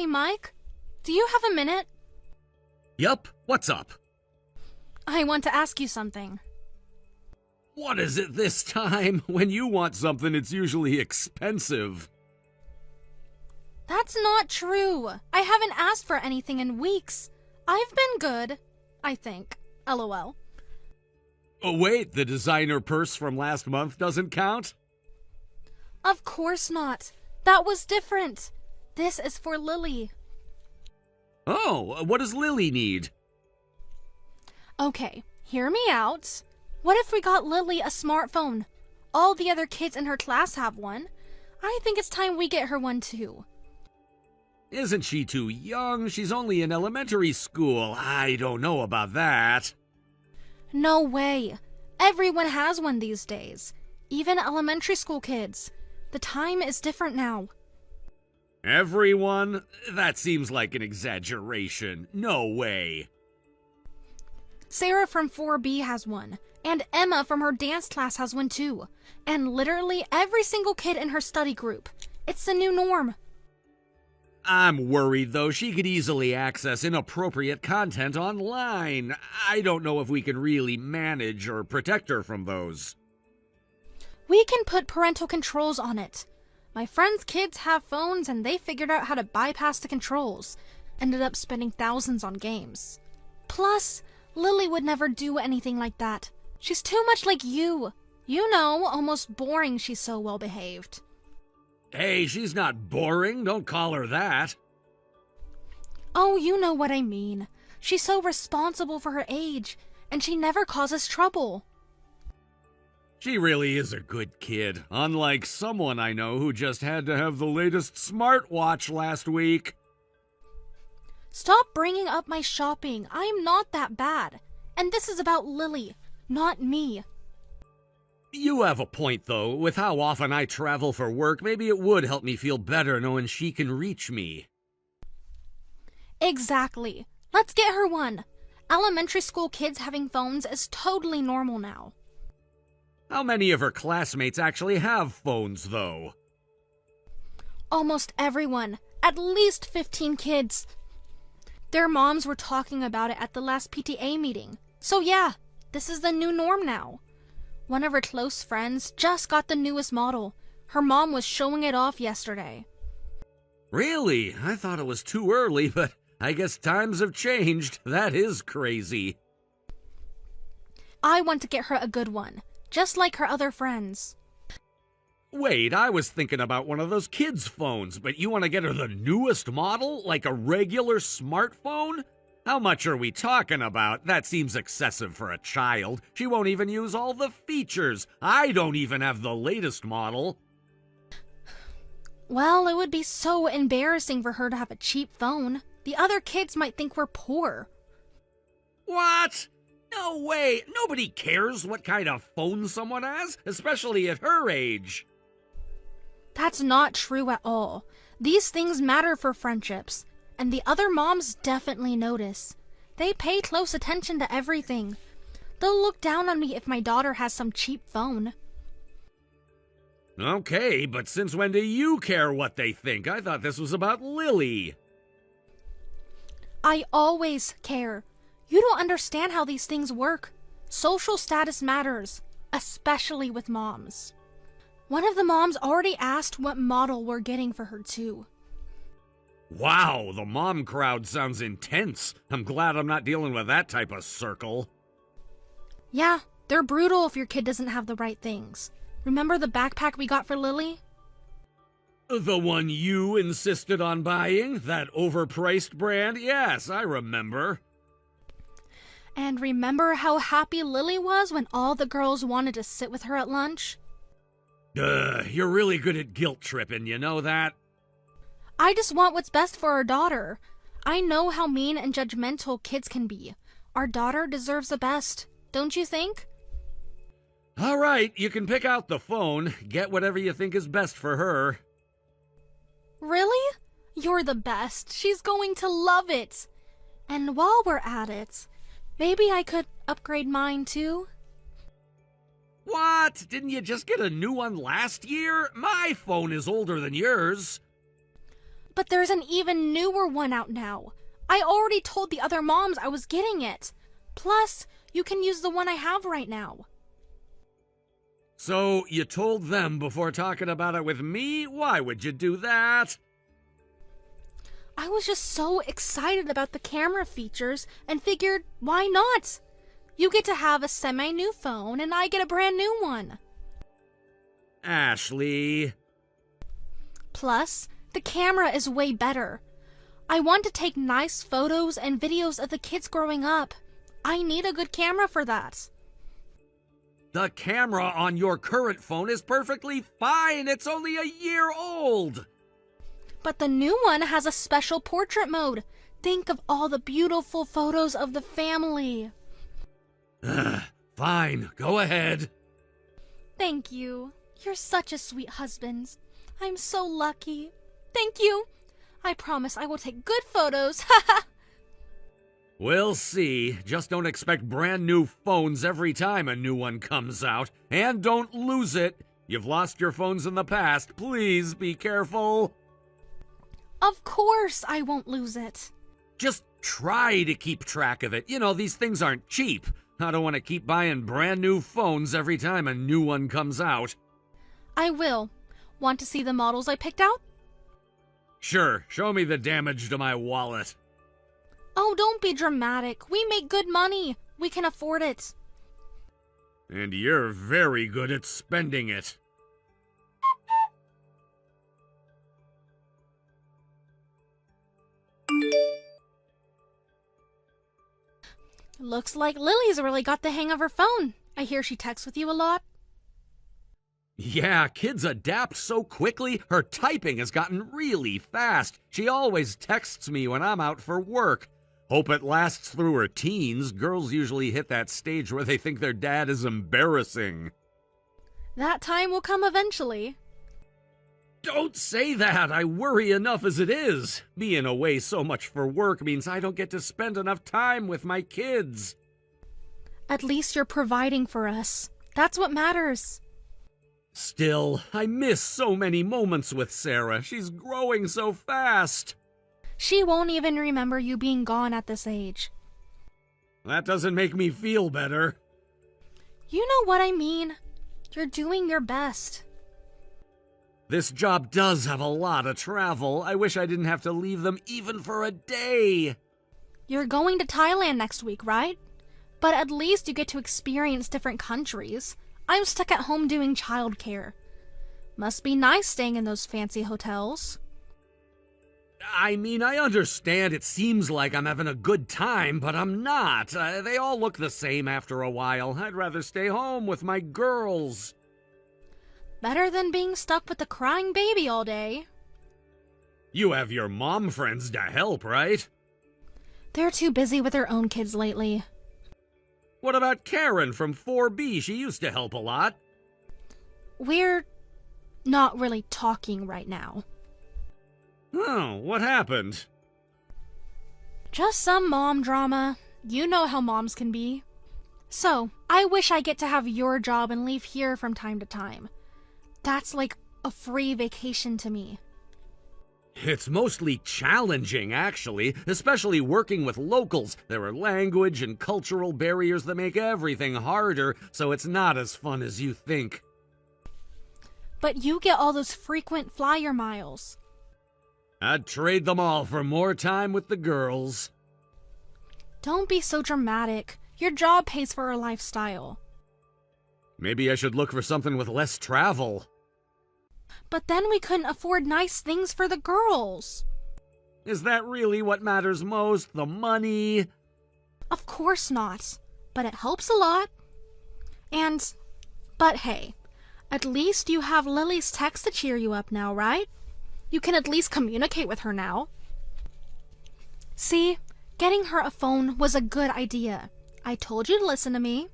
Hey, Mike, do you have a minute? Yup, what's up? I want to ask you something. What is it this time? When you want something, it's usually expensive. That's not true. I haven't asked for anything in weeks. I've been good, I think. LOL. Oh wait, the designer purse from last month doesn't count? Of course not. That was different. This is for Lily. Oh, what does Lily need? Okay, hear me out. What if we got Lily a smartphone? All the other kids in her class have one. I think it's time we get her one too. Isn't she too young? She's only in elementary school. I don't know about that. No way. Everyone has one these days. Even elementary school kids. The time is different now. Everyone? That seems like an exaggeration. No way. Sarah from 4B has one. And Emma from her dance class has one too. And literally every single kid in her study group. It's the new norm. I'm worried, though. She could easily access inappropriate content online. I don't know if we can really manage or protect her from those. We can put parental controls on it. My friends' kids have phones and they figured out how to bypass the controls. Ended up spending thousands on games. Plus, Lily would never do anything like that. She's too much like you. You know, almost boring she's so well behaved. Hey, she's not boring. Don't call her that. Oh, you know what I mean. She's so responsible for her age, and she never causes trouble. She really is a good kid, unlike someone I know who just had to have the latest smartwatch last week. Stop bringing up my shopping. I'm not that bad. And this is about Lily, not me. You have a point, though. With how often I travel for work, maybe it would help me feel better knowing she can reach me. Exactly. Let's get her one. Elementary school kids having phones is totally normal now. How many of her classmates actually have phones, though? Almost everyone. At least 15 kids. Their moms were talking about it at the last PTA meeting. So yeah, this is the new norm now. One of her close friends just got the newest model. Her mom was showing it off yesterday. Really? I thought it was too early, but I guess times have changed. That is crazy. I want to get her a good one, just like her other friends. Wait, I was thinking about one of those kids' phones, but you want to get her the newest model, like a regular smartphone? How much are we talking about? That seems excessive for a child. She won't even use all the features. I don't even have the latest model. Well, it would be so embarrassing for her to have a cheap phone. The other kids might think we're poor. What? No way. Nobody cares what kind of phone someone has, especially at her age. That's not true at all. These things matter for friendships. And the other moms definitely notice. They pay close attention to everything. They'll look down on me if my daughter has some cheap phone. Okay, but since when do you care what they think? I thought this was about Lily. I always care. You don't understand how these things work. Social status matters, especially with moms. One of the moms already asked what model we're getting for her too. Wow, the mom crowd sounds intense. I'm glad I'm not dealing with that type of circle. Yeah, they're brutal if your kid doesn't have the right things. Remember the backpack we got for Lily? The one you insisted on buying? That overpriced brand? Yes, I remember. And remember how happy Lily was when all the girls wanted to sit with her at lunch? You're really good at guilt tripping, you know that? I just want what's best for our daughter. I know how mean and judgmental kids can be. Our daughter deserves the best, don't you think? All right, you can pick out the phone. Get whatever you think is best for her. Really? You're the best. She's going to love it. And while we're at it, maybe I could upgrade mine too? What? Didn't you just get a new one last year? My phone is older than yours. But there's an even newer one out now. I already told the other moms I was getting it. Plus, you can use the one I have right now. So, you told them before talking about it with me? Why would you do that? I was just so excited about the camera features and figured, why not? You get to have a semi-new phone and I get a brand new one. Ashley. Plus, the camera is way better. I want to take nice photos and videos of the kids growing up. I need a good camera for that. The camera on your current phone is perfectly fine. It's only a year old. But the new one has a special portrait mode. Think of all the beautiful photos of the family. Fine, go ahead. Thank you. You're such a sweet husband. I'm so lucky. Thank you. I promise I will take good photos. We'll see. Just don't expect brand new phones every time a new one comes out. And don't lose it. You've lost your phones in the past. Please be careful. Of course I won't lose it. Just try to keep track of it. You know, these things aren't cheap. I don't want to keep buying brand new phones every time a new one comes out. I will. Want to see the models I picked out? Sure, show me the damage to my wallet. Oh, don't be dramatic. We make good money. We can afford it. And you're very good at spending it. Looks like Lily's really got the hang of her phone. I hear she texts with you a lot. Yeah, kids adapt so quickly. Her typing has gotten really fast. She always texts me when I'm out for work. Hope it lasts through her teens. Girls usually hit that stage where they think their dad is embarrassing. That time will come eventually. Don't say that! I worry enough as it is. Being away so much for work means I don't get to spend enough time with my kids. At least you're providing for us. That's what matters. Still, I miss so many moments with Sarah. She's growing so fast. She won't even remember you being gone at this age. That doesn't make me feel better. You know what I mean. You're doing your best. This job does have a lot of travel. I wish I didn't have to leave them even for a day. You're going to Thailand next week, right? But at least you get to experience different countries. I'm stuck at home doing childcare. Must be nice staying in those fancy hotels. I mean, I understand it seems like I'm having a good time, but I'm not. They all look the same after a while. I'd rather stay home with my girls. Better than being stuck with a crying baby all day. You have your mom friends to help, right? They're too busy with their own kids lately. What about Karen from 4B? She used to help a lot. We're not really talking right now. Oh, what happened? Just some mom drama. You know how moms can be. So, I wish I get to have your job and leave here from time to time. That's like a free vacation to me. It's mostly challenging, actually, especially working with locals. There are language and cultural barriers that make everything harder, so it's not as fun as you think. But you get all those frequent flyer miles. I'd trade them all for more time with the girls. Don't be so dramatic. Your job pays for a lifestyle. Maybe I should look for something with less travel. But then we couldn't afford nice things for the girls. Is that really what matters most? The money? Of course not. But it helps a lot. But hey, at least you have Lily's text to cheer you up now, right? You can at least communicate with her now. See, getting her a phone was a good idea. I told you to listen to me.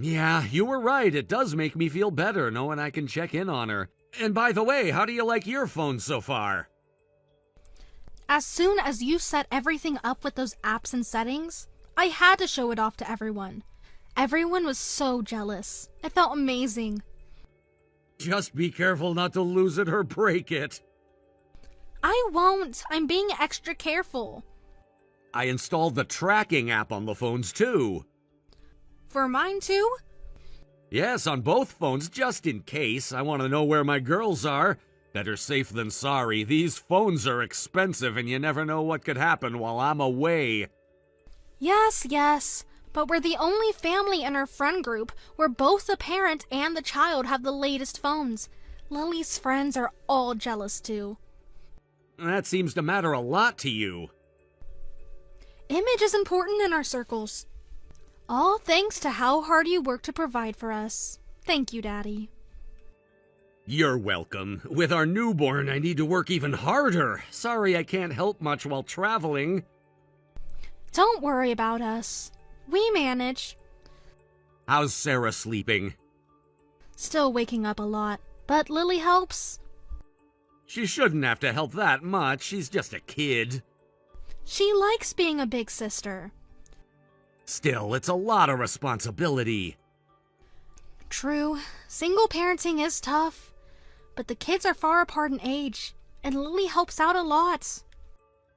Yeah, you were right. It does make me feel better knowing I can check in on her. And by the way, how do you like your phone so far? As soon as you set everything up with those apps and settings, I had to show it off to everyone. Everyone was so jealous. It felt amazing. Just be careful not to lose it or break it. I won't. I'm being extra careful. I installed the tracking app on the phones, too. For mine, too? Yes, on both phones, just in case. I want to know where my girls are. Better safe than sorry. These phones are expensive, and you never know what could happen while I'm away. Yes. But we're the only family in our friend group where both the parent and the child have the latest phones. Lily's friends are all jealous, too. That seems to matter a lot to you. Image is important in our circles. All thanks to how hard you work to provide for us. Thank you, Daddy. You're welcome. With our newborn, I need to work even harder. Sorry I can't help much while traveling. Don't worry about us. We manage. How's Sarah sleeping? Still waking up a lot, but Lily helps. She shouldn't have to help that much. She's just a kid. She likes being a big sister. Still, it's a lot of responsibility. True. Single parenting is tough. But the kids are far apart in age, and Lily helps out a lot.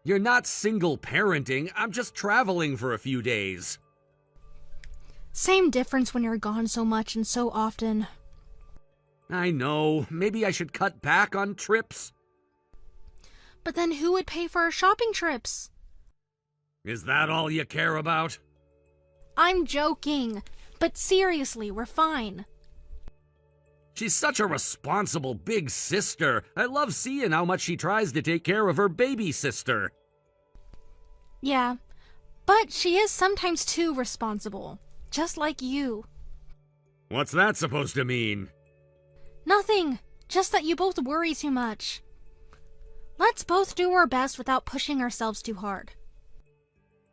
You're not single parenting. I'm just traveling for a few days. Same difference when you're gone so much and so often. I know. Maybe I should cut back on trips. But then who would pay for our shopping trips? Is that all you care about? I'm joking. But seriously, we're fine. She's such a responsible big sister. I love seeing how much she tries to take care of her baby sister. Yeah, but she is sometimes too responsible. Just like you. What's that supposed to mean? Nothing. Just that you both worry too much. Let's both do our best without pushing ourselves too hard.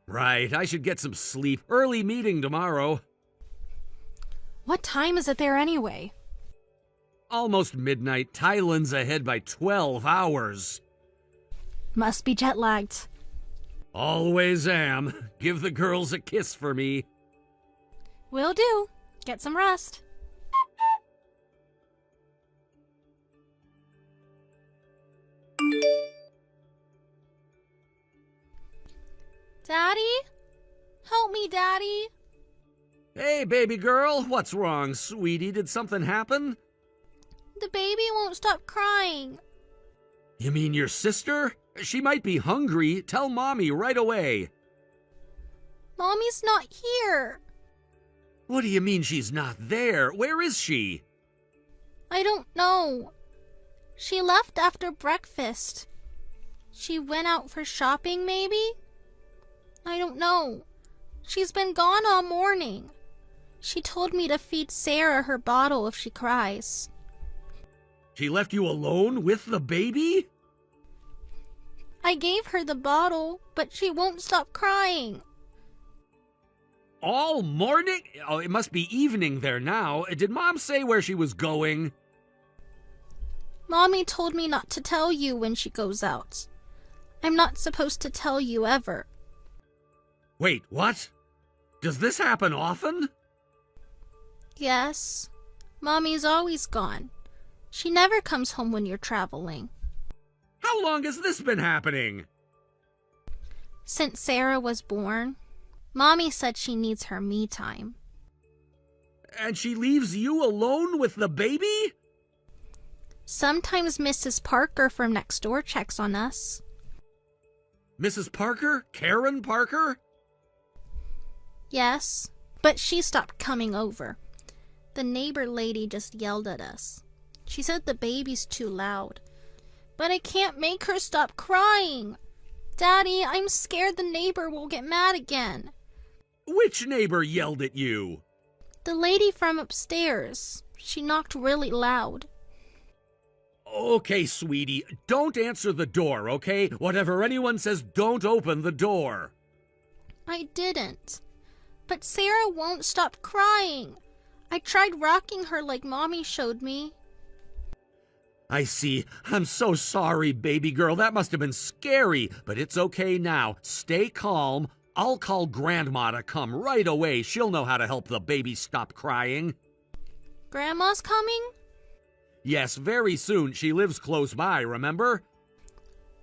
Right, I should get some sleep. Early meeting tomorrow. What time is it there anyway? Almost midnight. Thailand's ahead by 12 hours. Must be jet-lagged. Always am. Give the girls a kiss for me. Will do. Get some rest. Daddy? Help me, Daddy. Hey, baby girl. What's wrong, sweetie? Did something happen? The baby won't stop crying. You mean your sister? She might be hungry. Tell Mommy right away. Mommy's not here. What do you mean she's not there? Where is she? I don't know. She left after breakfast. She went out for shopping, maybe? I don't know. She's been gone all morning. She told me to feed Sarah her bottle if she cries. She left you alone with the baby? I gave her the bottle, but she won't stop crying. All morning? Oh, it must be evening there now. Did Mom say where she was going? Mommy told me not to tell you when she goes out. I'm not supposed to tell you ever. Wait, what? Does this happen often? Yes. Mommy's always gone. She never comes home when you're traveling. How long has this been happening? Since Sarah was born, Mommy said she needs her me time. And she leaves you alone with the baby? Sometimes Mrs. Parker from next door checks on us. Mrs. Parker? Karen Parker? Yes, but she stopped coming over. The neighbor lady just yelled at us. She said the baby's too loud. But I can't make her stop crying. Daddy, I'm scared the neighbor will get mad again. Which neighbor yelled at you? The lady from upstairs. She knocked really loud. Okay, sweetie, don't answer the door, okay? Whatever anyone says, don't open the door. I didn't. But Sarah won't stop crying. I tried rocking her like Mommy showed me. I see. I'm so sorry, baby girl. That must have been scary, but it's okay now. Stay calm. I'll call Grandma to come right away. She'll know how to help the baby stop crying. Grandma's coming? Yes, very soon. She lives close by, remember?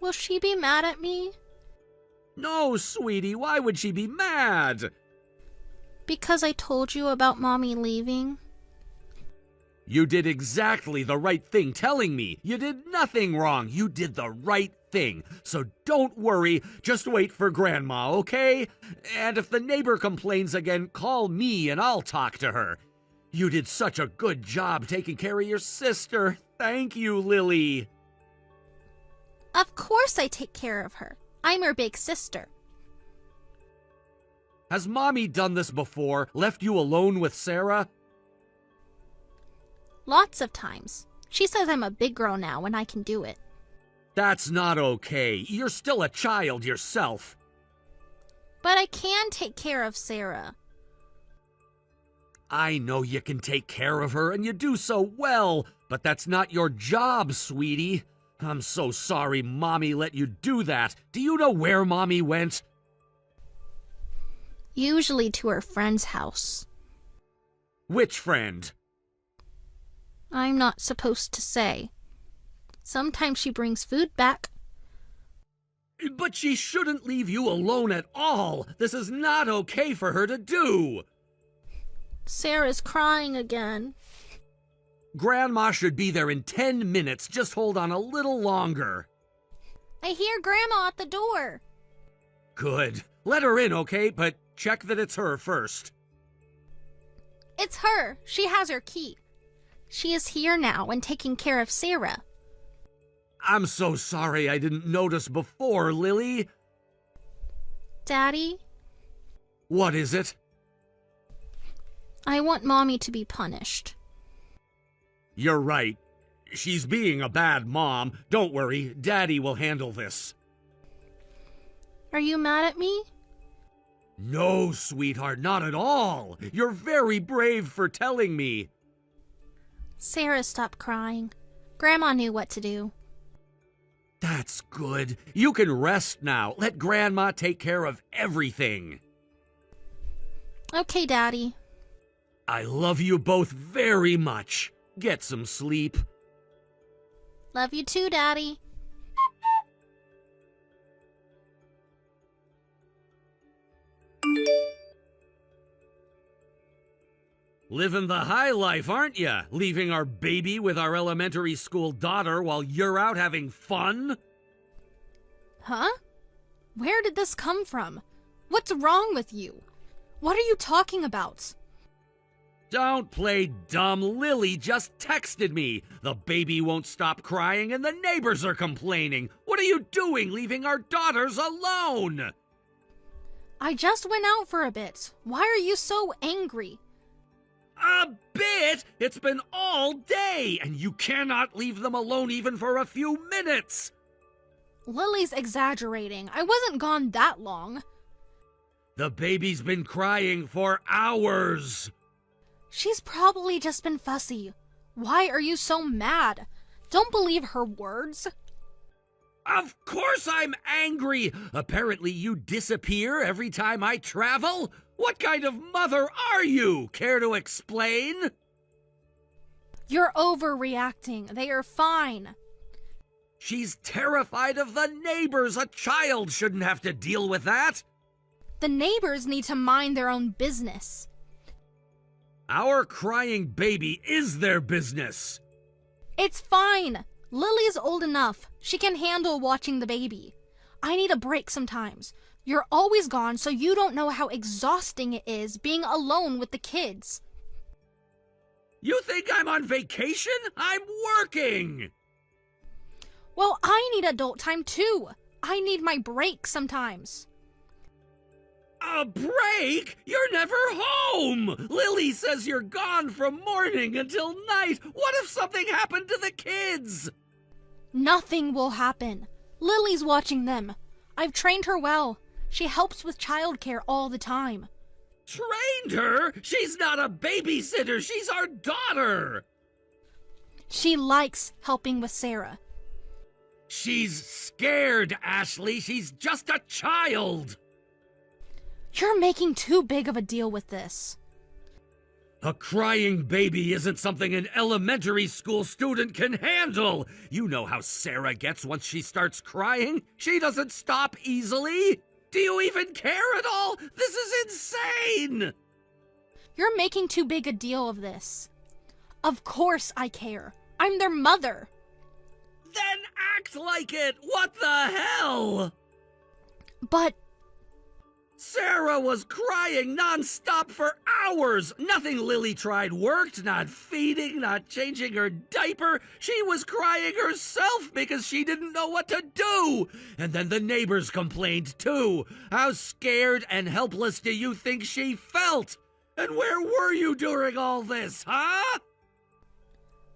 Will she be mad at me? No, sweetie, why would she be mad? Because I told you about Mommy leaving. You did exactly the right thing telling me. You did nothing wrong. You did the right thing. So don't worry. Just wait for Grandma, okay? And if the neighbor complains again, call me and I'll talk to her. You did such a good job taking care of your sister. Thank you, Lily. Of course I take care of her. I'm her big sister. Has Mommy done this before? Left you alone with Sarah? Lots of times. She says I'm a big girl now and I can do it. That's not okay. You're still a child yourself. But I can take care of Sarah. I know you can take care of her, and you do so well, but that's not your job, sweetie. I'm so sorry Mommy let you do that. Do you know where Mommy went? Usually to her friend's house. Which friend? I'm not supposed to say. Sometimes she brings food back. But she shouldn't leave you alone at all. This is not okay for her to do. Sarah's crying again. Grandma should be there in 10 minutes. Just hold on a little longer. I hear Grandma at the door. Good. Let her in, okay? But check that it's her first. It's her. She has her key. She is here now and taking care of Sarah. I'm so sorry I didn't notice before, Lily. Daddy, What is it? I want Mommy to be punished. You're right. She's being a bad mom. Don't worry, Daddy will handle this. Are you mad at me? No, sweetheart, not at all. You're very brave for telling me. Sarah stopped crying. Grandma knew what to do. That's good. You can rest now. Let Grandma take care of everything. Okay, Daddy. I love you both very much. Get some sleep. Love you too, Daddy. Living the high life, aren't ya? Leaving our baby with our elementary school daughter while you're out having fun? Huh? Where did this come from? What's wrong with you? What are you talking about? Don't play dumb. Lily just texted me. The baby won't stop crying and the neighbors are complaining. What are you doing leaving our daughters alone? I just went out for a bit. Why are you so angry? A bit? It's been all day, and you cannot leave them alone even for a few minutes. Lily's exaggerating. I wasn't gone that long. The baby's been crying for hours. She's probably just been fussy. Why are you so mad? Don't believe her words. Of course I'm angry. Apparently you disappear every time I travel. What kind of mother are you? Care to explain? You're overreacting. They are fine. She's terrified of the neighbors. A child shouldn't have to deal with that. The neighbors need to mind their own business. Our crying baby is their business. It's fine. Lily's old enough. She can handle watching the baby. I need a break sometimes. You're always gone, so you don't know how exhausting it is being alone with the kids. You think I'm on vacation? I'm working. Well, I need adult time too. I need my break sometimes. A break? You're never home! Lily says you're gone from morning until night. What if something happened to the kids? Nothing will happen. Lily's watching them. I've trained her well. She helps with childcare all the time. Trained her? She's not a babysitter. She's our daughter. She likes helping with Sarah. She's scared, Ashley. She's just a child. You're making too big of a deal with this. A crying baby isn't something an elementary school student can handle. You know how Sarah gets once she starts crying. She doesn't stop easily. Do you even care at all? This is insane! You're making too big a deal of this. Of course I care. I'm their mother. Then act like it! What the hell? But Sarah was crying nonstop for hours. Nothing Lily tried worked, not feeding, not changing her diaper. She was crying herself because she didn't know what to do. And then the neighbors complained too. How scared and helpless do you think she felt? And where were you during all this, huh?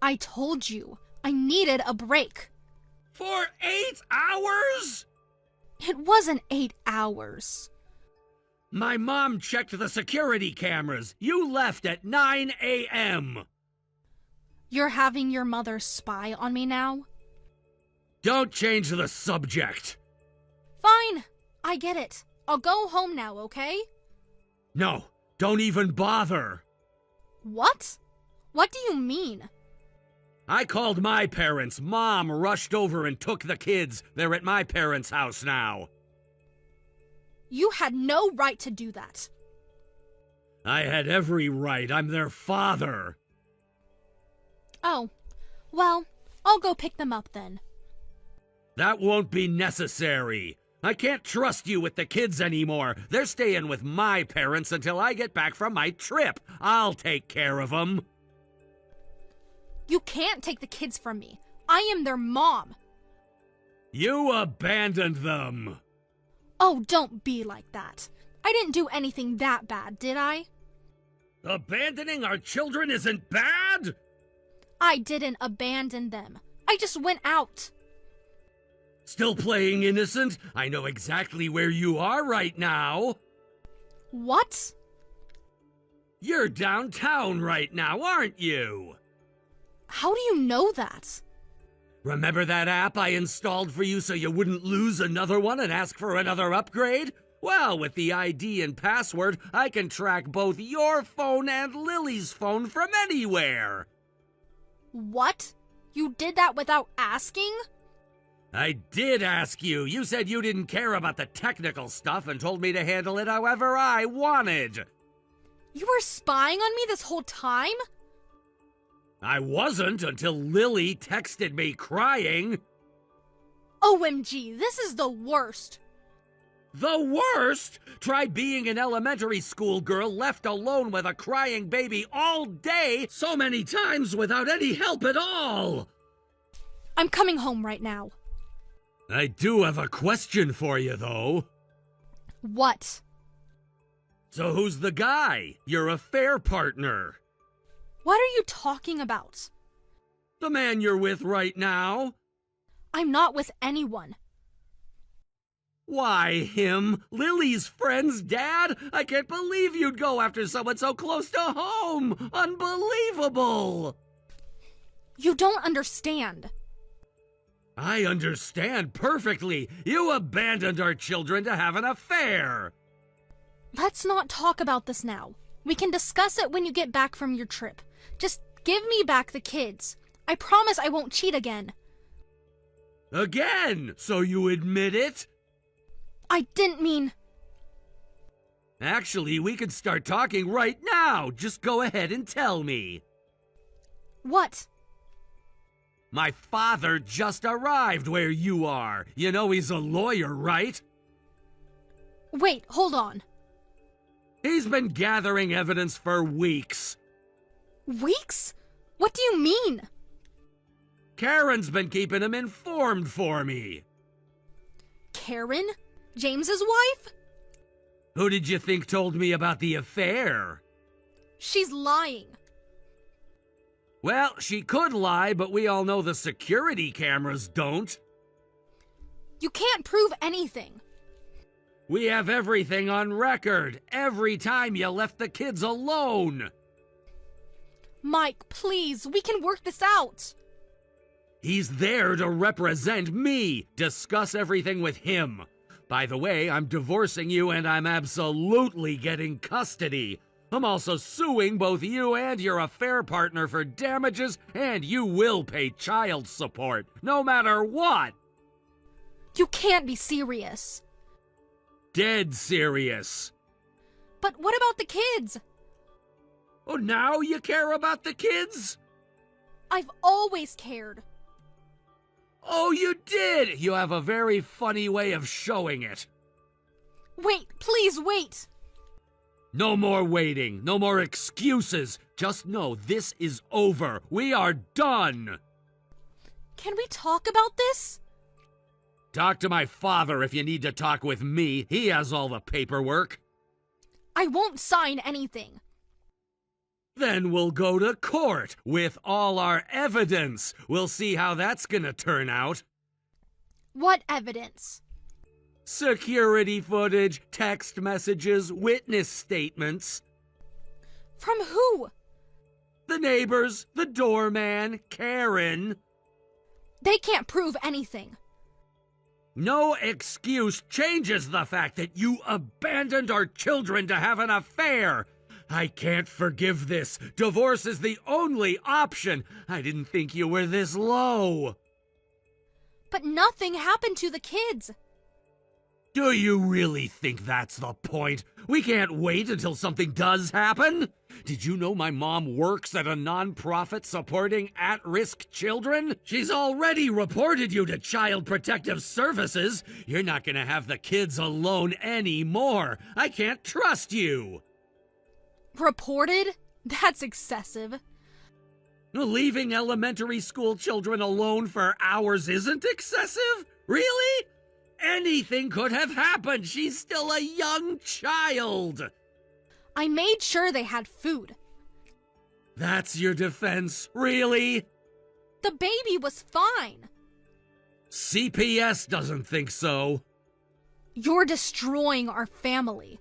I told you, I needed a break. For 8 hours? It wasn't 8 hours. My mom checked the security cameras. You left at 9 a.m. You're having your mother spy on me now? Don't change the subject. Fine, I get it. I'll go home now, okay? No, don't even bother. What? What do you mean? I called my parents. Mom rushed over and took the kids. They're at my parents' house now. You had no right to do that. I had every right. I'm their father. Oh, well, I'll go pick them up then. That won't be necessary. I can't trust you with the kids anymore. They're staying with my parents until I get back from my trip. I'll take care of them. You can't take the kids from me. I am their mom. You abandoned them. Oh, don't be like that. I didn't do anything that bad, did I? Abandoning our children isn't bad? I didn't abandon them. I just went out. Still playing innocent? I know exactly where you are right now. What? You're downtown right now, aren't you? How do you know that? Remember that app I installed for you so you wouldn't lose another one and ask for another upgrade? Well, with the ID and password, I can track both your phone and Lily's phone from anywhere. What? You did that without asking? I did ask you. You said you didn't care about the technical stuff and told me to handle it however I wanted. You were spying on me this whole time? I wasn't until Lily texted me crying. OMG, this is the worst. The worst? Try being an elementary school girl left alone with a crying baby all day so many times without any help at all. I'm coming home right now. I do have a question for you, though. What? So who's the guy? Your affair partner? What are you talking about? The man you're with right now? I'm not with anyone. Why him? Lily's friend's dad? I can't believe you'd go after someone so close to home! Unbelievable! You don't understand. I understand perfectly. You abandoned our children to have an affair. Let's not talk about this now. We can discuss it when you get back from your trip. Just give me back the kids. I promise I won't cheat again. Again? So you admit it? I didn't mean... Actually, we could start talking right now. Just go ahead and tell me. What? My father just arrived where you are. You know he's a lawyer, right? Wait, hold on. He's been gathering evidence for weeks. Weeks? What do you mean? Karen's been keeping him informed for me. Karen? James's wife? Who did you think told me about the affair? She's lying. Well, she could lie, but we all know the security cameras don't. You can't prove anything. We have everything on record. Every time you left the kids alone. Mike, please, we can work this out. He's there to represent me. Discuss everything with him. By the way, I'm divorcing you and I'm absolutely getting custody. I'm also suing both you and your affair partner for damages, and you will pay child support, no matter what. You can't be serious. Dead serious. But what about the kids? Oh, now you care about the kids? I've always cared. Oh, you did! You have a very funny way of showing it. Wait, please wait! No more waiting, no more excuses. Just know this is over. We are done. Can we talk about this? Talk to my father if you need to talk with me. He has all the paperwork. I won't sign anything. Then we'll go to court with all our evidence. We'll see how that's gonna turn out. What evidence? Security footage, text messages, witness statements. From who? The neighbors, the doorman, Karen. They can't prove anything. No excuse changes the fact that you abandoned our children to have an affair. I can't forgive this. Divorce is the only option. I didn't think you were this low. But nothing happened to the kids. Do you really think that's the point? We can't wait until something does happen? Did you know my mom works at a non-profit supporting at-risk children? She's already reported you to Child Protective Services. You're not gonna have the kids alone anymore. I can't trust you. Reported? That's excessive. Leaving elementary school children alone for hours isn't excessive? Really? Anything could have happened. She's still a young child. I made sure they had food. That's your defense? Really? The baby was fine. CPS doesn't think so. You're destroying our family.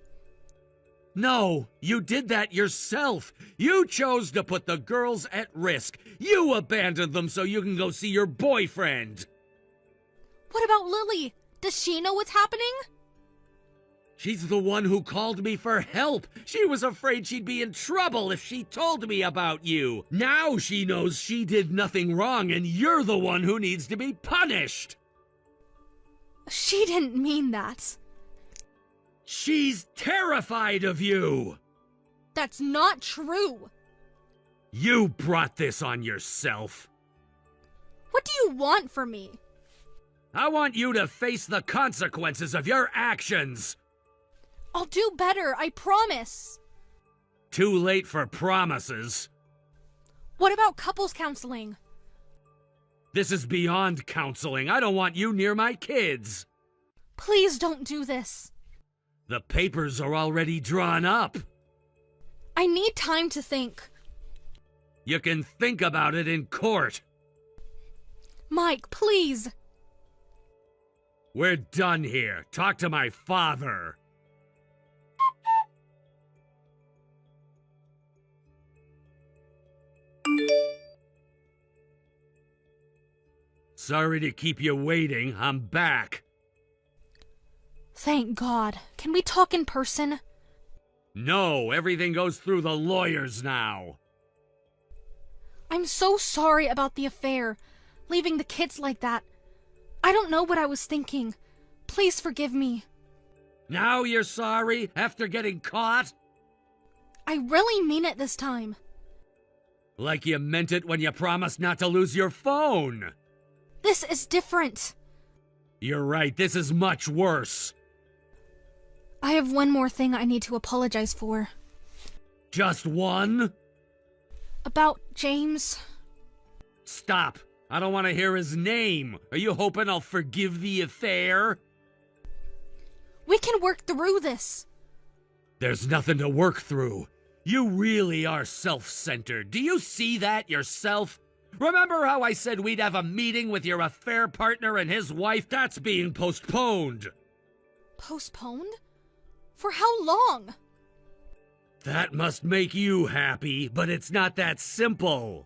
No, you did that yourself. You chose to put the girls at risk. You abandoned them so you can go see your boyfriend. What about Lily? Does she know what's happening? She's the one who called me for help. She was afraid she'd be in trouble if she told me about you. Now she knows she did nothing wrong and you're the one who needs to be punished. She didn't mean that. She's terrified of you. That's not true. You brought this on yourself. What do you want from me? I want you to face the consequences of your actions. I'll do better, I promise. Too late for promises. What about couples counseling? This is beyond counseling. I don't want you near my kids. Please don't do this. The papers are already drawn up. I need time to think. You can think about it in court. Mike, please. We're done here. Talk to my father. Sorry to keep you waiting. I'm back. Thank God. Can we talk in person? No, everything goes through the lawyers now. I'm so sorry about the affair. Leaving the kids like that. I don't know what I was thinking. Please forgive me. Now you're sorry after getting caught? I really mean it this time. Like you meant it when you promised not to lose your phone. This is different. You're right, this is much worse. I have one more thing I need to apologize for. Just one? About James. Stop. I don't want to hear his name. Are you hoping I'll forgive the affair? We can work through this. There's nothing to work through. You really are self-centered. Do you see that yourself? Remember how I said we'd have a meeting with your affair partner and his wife? That's being postponed. Postponed? For how long? That must make you happy, but it's not that simple.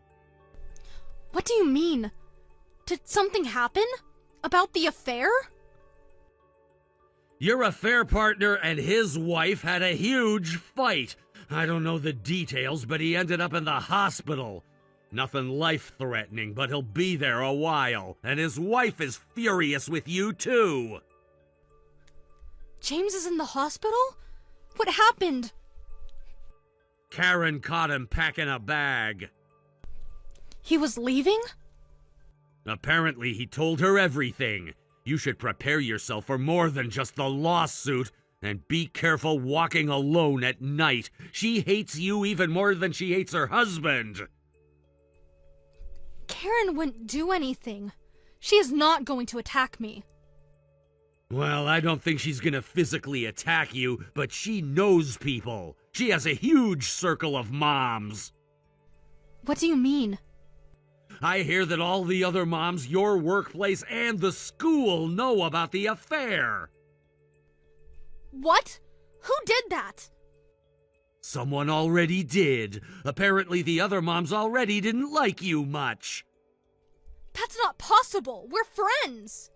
What do you mean? Did something happen? About the affair? Your affair partner and his wife had a huge fight. I don't know the details, but he ended up in the hospital. Nothing life-threatening, but he'll be there a while, and his wife is furious with you, too. James is in the hospital? What happened? Karen caught him packing a bag. He was leaving? Apparently, he told her everything. You should prepare yourself for more than just the lawsuit, and be careful walking alone at night. She hates you even more than she hates her husband. Karen wouldn't do anything. She is not going to attack me. Well, I don't think she's gonna physically attack you, but she knows people. She has a huge circle of moms. What do you mean? I hear that all the other moms, your workplace, and the school know about the affair. What? Who did that? Someone already did. Apparently the other moms already didn't like you much. That's not possible. We're friends.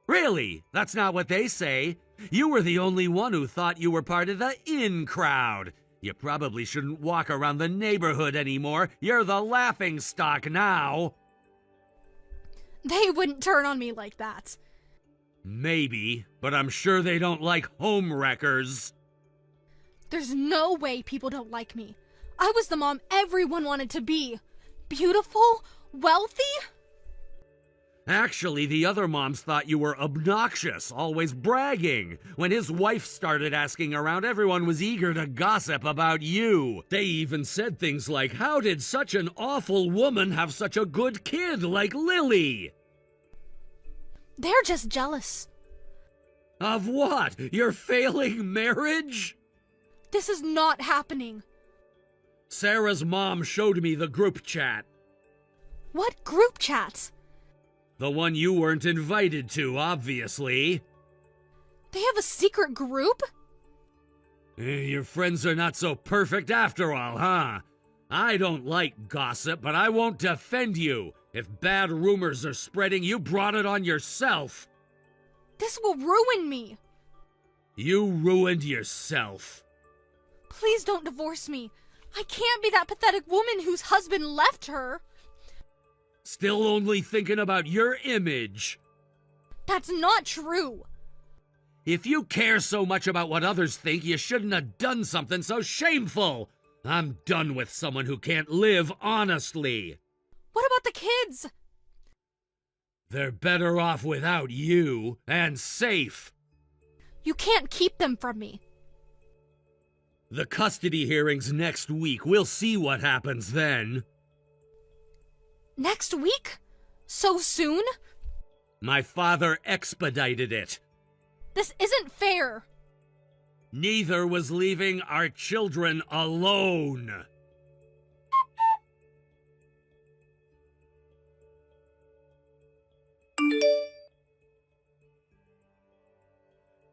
Really? That's not what they say. You were the only one who thought you were part of the in crowd. You probably shouldn't walk around the neighborhood anymore. You're the laughingstock now. They wouldn't turn on me like that. Maybe, but I'm sure they don't like homewreckers. There's no way people don't like me. I was the mom everyone wanted to be. Beautiful, wealthy. Actually, the other moms thought you were obnoxious, always bragging. When his wife started asking around, everyone was eager to gossip about you. They even said things like, "How did such an awful woman have such a good kid like Lily?" They're just jealous. Of what? Your failing marriage? This is not happening. Sarah's mom showed me the group chat. What group chat? The one you weren't invited to, obviously. They have a secret group? Your friends are not so perfect after all, huh? I don't like gossip, but I won't defend you. If bad rumors are spreading, you brought it on yourself. This will ruin me. You ruined yourself. Please don't divorce me. I can't be that pathetic woman whose husband left her. Still only thinking about your image. That's not true. If you care so much about what others think, you shouldn't have done something so shameful. I'm done with someone who can't live honestly. What about the kids? They're better off without you, and safe. You can't keep them from me. The custody hearing's next week. We'll see what happens then. Next week? So soon? My father expedited it. This isn't fair. Neither was leaving our children alone.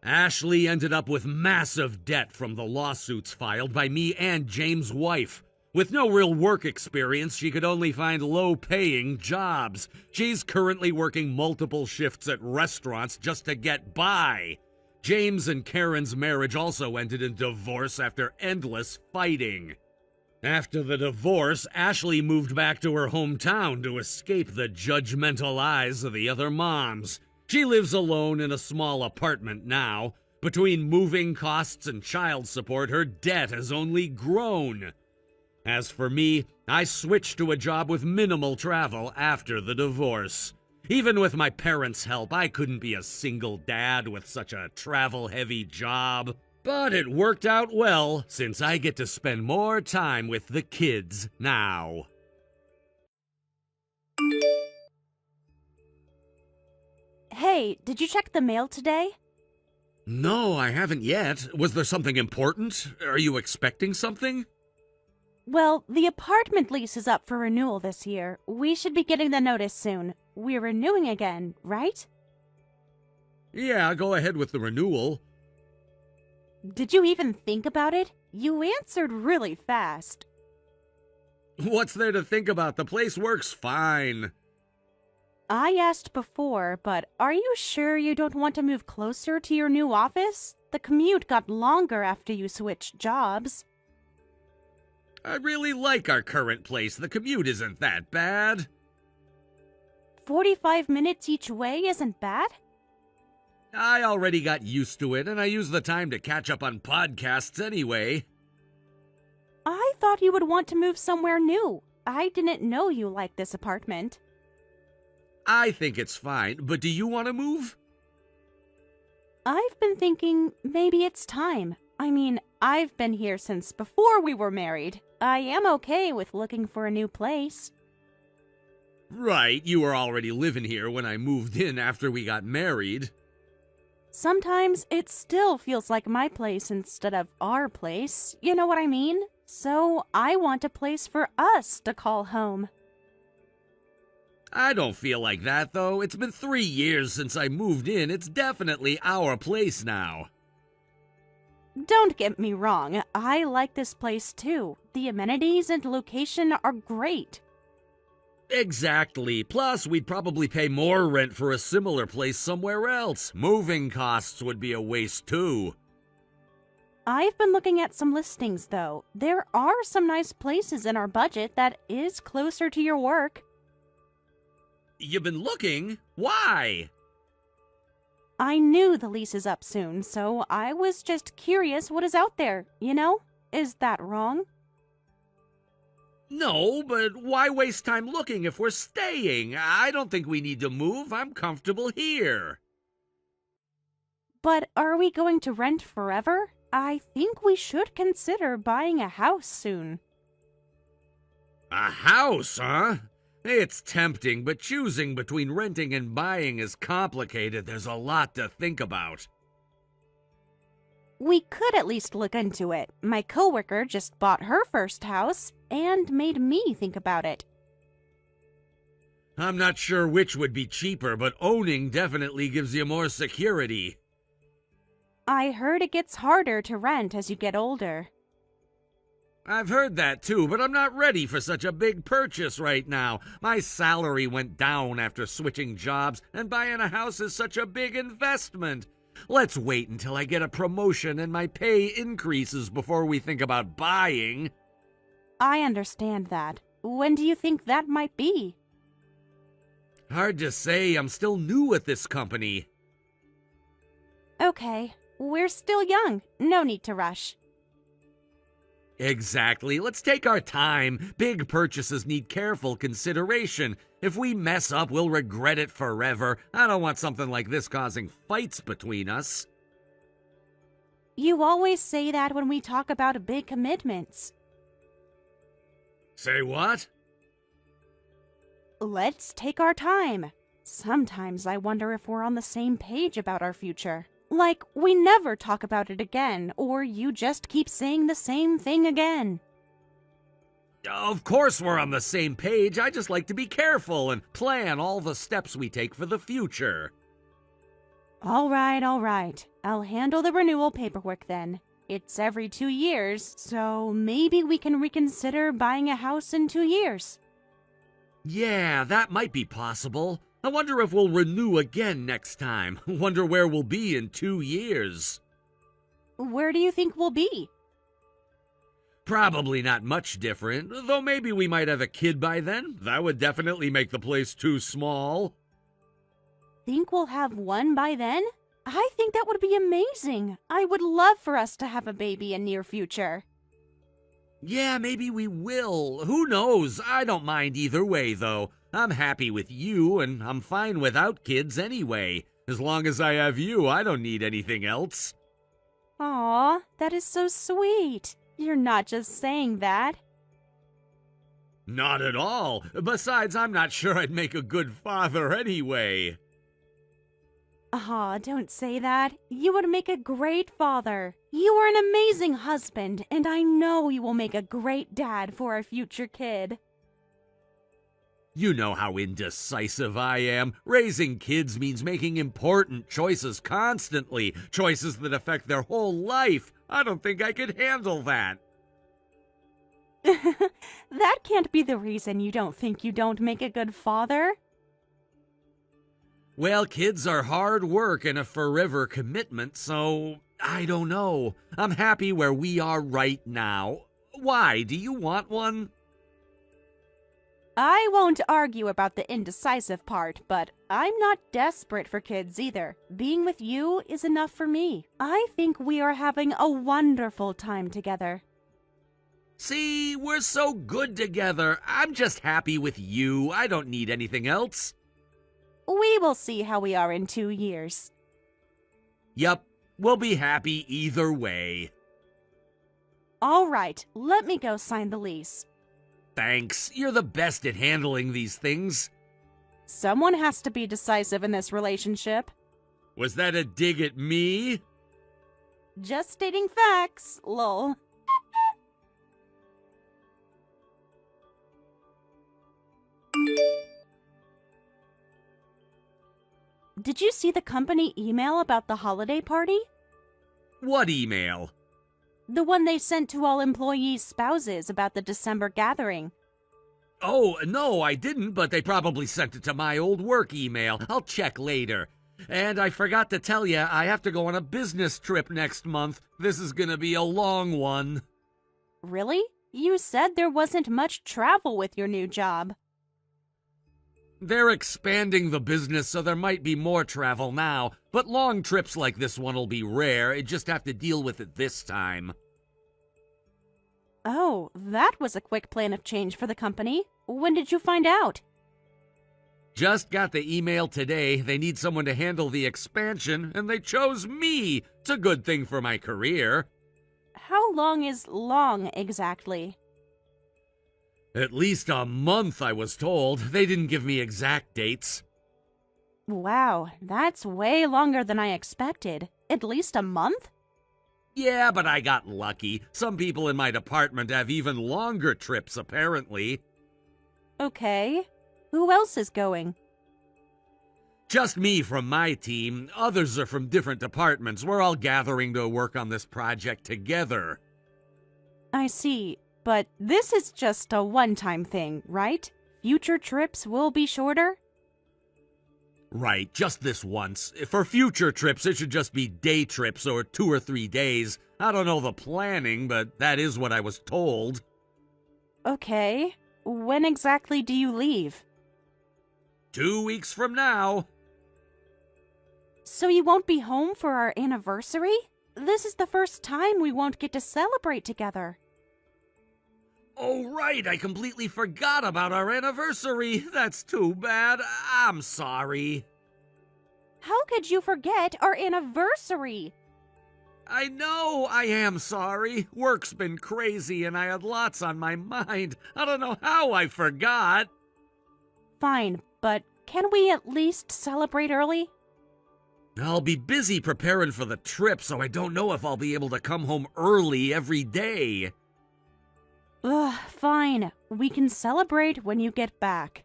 Ashley ended up with massive debt from the lawsuits filed by me and James' wife. With no real work experience, she could only find low-paying jobs. She's currently working multiple shifts at restaurants just to get by. James and Karen's marriage also ended in divorce after endless fighting. After the divorce, Ashley moved back to her hometown to escape the judgmental eyes of the other moms. She lives alone in a small apartment now. Between moving costs and child support, her debt has only grown. As for me, I switched to a job with minimal travel after the divorce. Even with my parents' help, I couldn't be a single dad with such a travel-heavy job. But it worked out well, since I get to spend more time with the kids now. Hey, did you check the mail today? No, I haven't yet. Was there something important? Are you expecting something? Well, the apartment lease is up for renewal this year. We should be getting the notice soon. We're renewing again, right? Yeah, go ahead with the renewal. Did you even think about it? You answered really fast. What's there to think about? The place works fine. I asked before, but are you sure you don't want to move closer to your new office? The commute got longer after you switched jobs. I really like our current place. The commute isn't that bad. 45 minutes each way isn't bad? I already got used to it, and I use the time to catch up on podcasts anyway. I thought you would want to move somewhere new. I didn't know you liked this apartment. I think it's fine, but do you want to move? I've been thinking maybe it's time. I mean, I've been here since before we were married. I am okay with looking for a new place. Right, you were already living here when I moved in after we got married. Sometimes it still feels like my place instead of our place. You know what I mean? So I want a place for us to call home. I don't feel like that, though. It's been 3 years since I moved in. It's definitely our place now. Don't get me wrong, I like this place too. The amenities and location are great. Exactly. Plus, we'd probably pay more rent for a similar place somewhere else. Moving costs would be a waste, too. I've been looking at some listings, though. There are some nice places in our budget that is closer to your work. You've been looking? Why? I knew the lease is up soon, so I was just curious what is out there, you know? Is that wrong? No, but why waste time looking if we're staying? I don't think we need to move. I'm comfortable here. But are we going to rent forever? I think we should consider buying a house soon. A house, huh? It's tempting, but choosing between renting and buying is complicated. There's a lot to think about. We could at least look into it. My coworker just bought her first house and made me think about it. I'm not sure which would be cheaper, but owning definitely gives you more security. I heard it gets harder to rent as you get older. I've heard that too, but I'm not ready for such a big purchase right now. My salary went down after switching jobs, and buying a house is such a big investment. Let's wait until I get a promotion and my pay increases before we think about buying. I understand that. When do you think that might be? Hard to say. I'm still new at this company. Okay, we're still young. No need to rush. Exactly. Let's take our time. Big purchases need careful consideration. If we mess up, we'll regret it forever. I don't want something like this causing fights between us. You always say that when we talk about big commitments. Say what? Let's take our time. Sometimes I wonder if we're on the same page about our future. Like, we never talk about it again, or you just keep saying the same thing again. Of course we're on the same page. I just like to be careful and plan all the steps we take for the future. All right. I'll handle the renewal paperwork then. It's every 2 years, so maybe we can reconsider buying a house in 2 years. Yeah, that might be possible. I wonder if we'll renew again next time. Wonder where we'll be in 2 years. Where do you think we'll be? Probably not much different, though maybe we might have a kid by then. That would definitely make the place too small. Think we'll have one by then? I think that would be amazing. I would love for us to have a baby in near future. Yeah, maybe we will. Who knows? I don't mind either way, though. I'm happy with you, and I'm fine without kids anyway. As long as I have you, I don't need anything else. Aw, that is so sweet. You're not just saying that. Not at all. Besides, I'm not sure I'd make a good father anyway. Aw, don't say that. You would make a great father. You are an amazing husband, and I know you will make a great dad for our future kid. You know how indecisive I am. Raising kids means making important choices constantly, choices that affect their whole life. I don't think I could handle that. That can't be the reason you don't think you don't make a good father. Well, kids are hard work and a forever commitment, so I don't know. I'm happy where we are right now. Why? Do you want one? I won't argue about the indecisive part, but I'm not desperate for kids either. Being with you is enough for me. I think we are having a wonderful time together. See, we're so good together. I'm just happy with you. I don't need anything else. We will see how we are in 2 years. Yup, we'll be happy either way. All right, let me go sign the lease. Thanks. You're the best at handling these things. Someone has to be decisive in this relationship. Was that a dig at me? Just stating facts, lol. Did you see the company email about the holiday party? What email? The one they sent to all employees' spouses about the December gathering. Oh, no, I didn't, but they probably sent it to my old work email. I'll check later. And I forgot to tell you, I have to go on a business trip next month. This is gonna be a long one. Really? You said there wasn't much travel with your new job. They're expanding the business, so there might be more travel now, but long trips like this one will be rare. I just have to deal with it this time. Oh, that was a quick plan of change for the company. When did you find out? Just got the email today. They need someone to handle the expansion, and they chose me. It's a good thing for my career. How long is long exactly? At least a month, I was told. They didn't give me exact dates. Wow, that's way longer than I expected. At least a month? Yeah, but I got lucky. Some people in my department have even longer trips, apparently. Okay. Who else is going? Just me from my team. Others are from different departments. We're all gathering to work on this project together. I see, but this is just a one-time thing, right? Future trips will be shorter? Right, just this once. For future trips, it should just be day trips or 2 or 3 days. I don't know the planning, but that is what I was told. Okay. When exactly do you leave? 2 weeks from now. So you won't be home for our anniversary? This is the first time we won't get to celebrate together. Oh, right, I completely forgot about our anniversary. That's too bad. I'm sorry. How could you forget our anniversary? I know I am sorry. Work's been crazy and I had lots on my mind. I don't know how I forgot. Fine, but can we at least celebrate early? I'll be busy preparing for the trip, so I don't know if I'll be able to come home early every day. Ugh, fine. We can celebrate when you get back.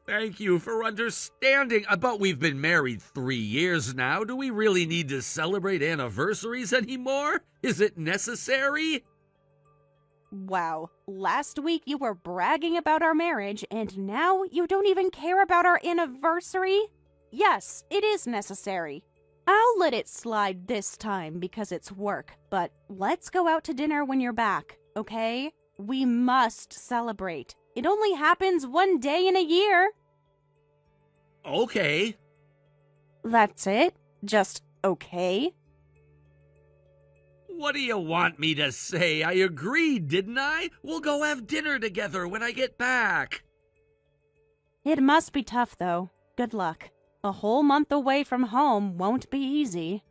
Thank you for understanding. But we've been married 3 years now. Do we really need to celebrate anniversaries anymore? Is it necessary? Wow, last week you were bragging about our marriage, and now you don't even care about our anniversary? Yes, it is necessary. I'll let it slide this time because it's work, but let's go out to dinner when you're back, okay? We must celebrate. It only happens 1 day in a year. Okay. That's it? Just okay? What do you want me to say? I agreed, didn't I? We'll go have dinner together when I get back. It must be tough, though. Good luck. A whole month away from home won't be easy.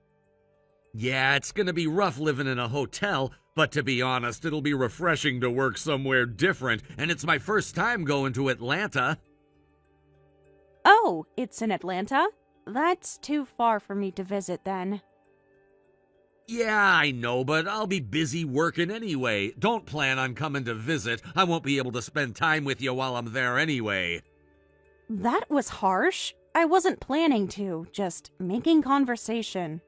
Yeah, it's gonna be rough living in a hotel, but to be honest, it'll be refreshing to work somewhere different, and it's my first time going to Atlanta. Oh, it's in Atlanta? That's too far for me to visit then. Yeah, I know, but I'll be busy working anyway. Don't plan on coming to visit. I won't be able to spend time with you while I'm there anyway. That was harsh. I wasn't planning to, just making conversation.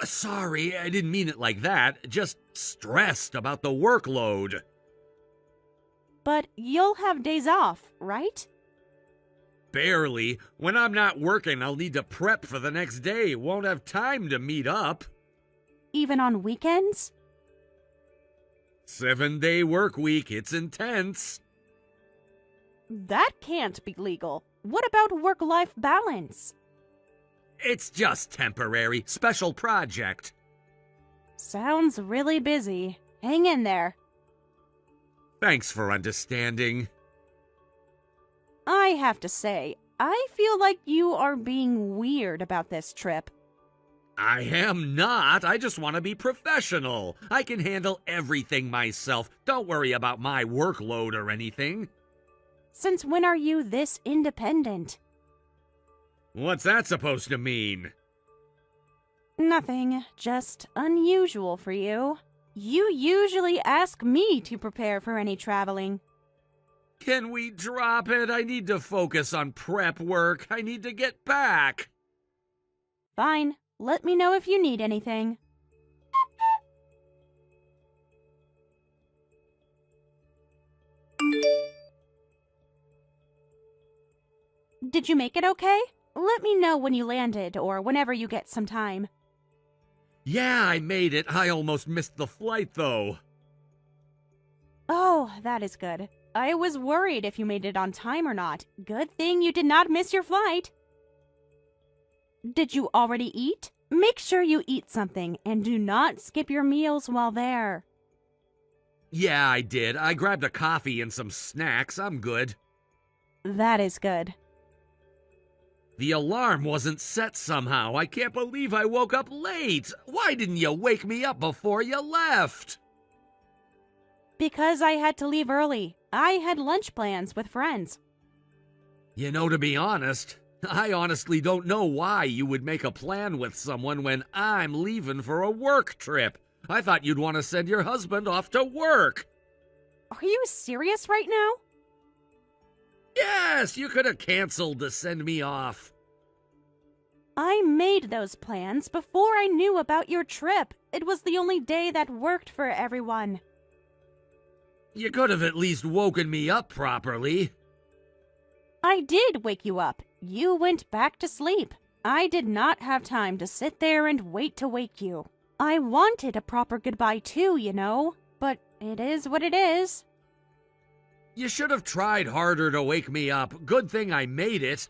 Sorry, I didn't mean it like that. Just stressed about the workload. But you'll have days off, right? Barely. When I'm not working, I'll need to prep for the next day. Won't have time to meet up. Even on weekends? 7-day work week. It's intense. That can't be legal. What about work-life balance? It's just temporary. Special project. Sounds really busy. Hang in there. Thanks for understanding. I have to say, I feel like you are being weird about this trip. I am not. I just want to be professional. I can handle everything myself. Don't worry about my workload or anything. Since when are you this independent? What's that supposed to mean? Nothing, just unusual for you. You usually ask me to prepare for any traveling. Can we drop it? I need to focus on prep work. I need to get back. Fine, let me know if you need anything. Did you make it okay? Let me know when you landed or whenever you get some time. Yeah, I made it. I almost missed the flight, though. Oh, that is good. I was worried if you made it on time or not. Good thing you did not miss your flight. Did you already eat? Make sure you eat something and do not skip your meals while there. Yeah, I did. I grabbed a coffee and some snacks. I'm good. That is good. The alarm wasn't set somehow. I can't believe I woke up late. Why didn't you wake me up before you left? Because I had to leave early. I had lunch plans with friends. You know, to be honest, I honestly don't know why you would make a plan with someone when I'm leaving for a work trip. I thought you'd want to send your husband off to work. Are you serious right now? Yes, you could have canceled to send me off. I made those plans before I knew about your trip. It was the only day that worked for everyone. You could have at least woken me up properly. I did wake you up. You went back to sleep. I did not have time to sit there and wait to wake you. I wanted a proper goodbye too, you know. But it is what it is. You should have tried harder to wake me up. Good thing I made it.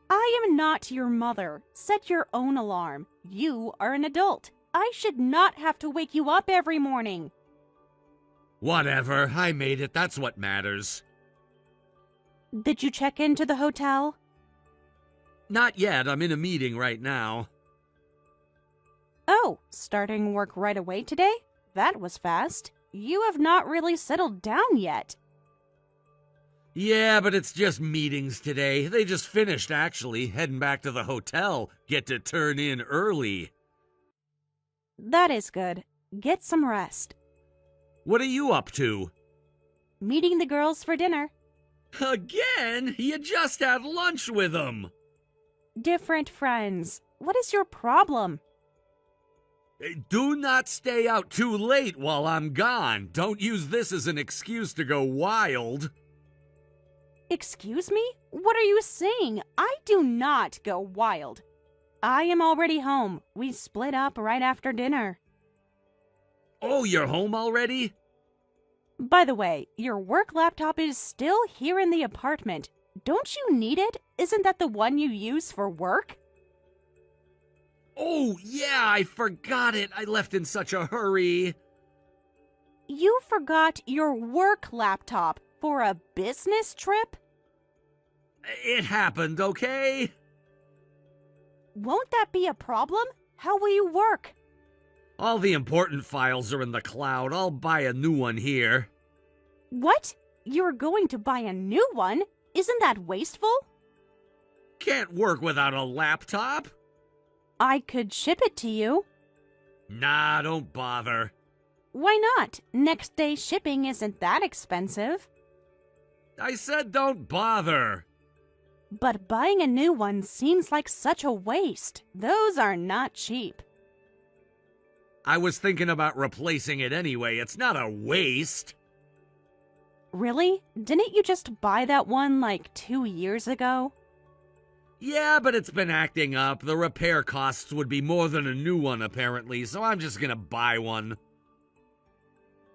I am not your mother. Set your own alarm. You are an adult. I should not have to wake you up every morning. Whatever, I made it. That's what matters. Did you check into the hotel? Not yet. I'm in a meeting right now. Oh, starting work right away today? That was fast. You have not really settled down yet. Yeah, but it's just meetings today. They just finished, actually. Heading back to the hotel. Get to turn in early. That is good. Get some rest. What are you up to? Meeting the girls for dinner. Again? You just had lunch with them. Different friends. What is your problem? Do not stay out too late while I'm gone. Don't use this as an excuse to go wild. Excuse me? What are you saying? I do not go wild. I am already home. We split up right after dinner. Oh, you're home already? By the way, your work laptop is still here in the apartment. Don't you need it? Isn't that the one you use for work? Oh, yeah, I forgot it. I left in such a hurry. You forgot your work laptop for a business trip? It happened, okay? Won't that be a problem? How will you work? All the important files are in the cloud. I'll buy a new one here. What? You're going to buy a new one? Isn't that wasteful? Can't work without a laptop. I could ship it to you. Nah, don't bother. Why not? Next day shipping isn't that expensive. I said don't bother. But buying a new one seems like such a waste. Those are not cheap. I was thinking about replacing it anyway. It's not a waste. Really? Didn't you just buy that one like 2 years ago? Yeah, but it's been acting up. The repair costs would be more than a new one, apparently, so I'm just gonna buy one.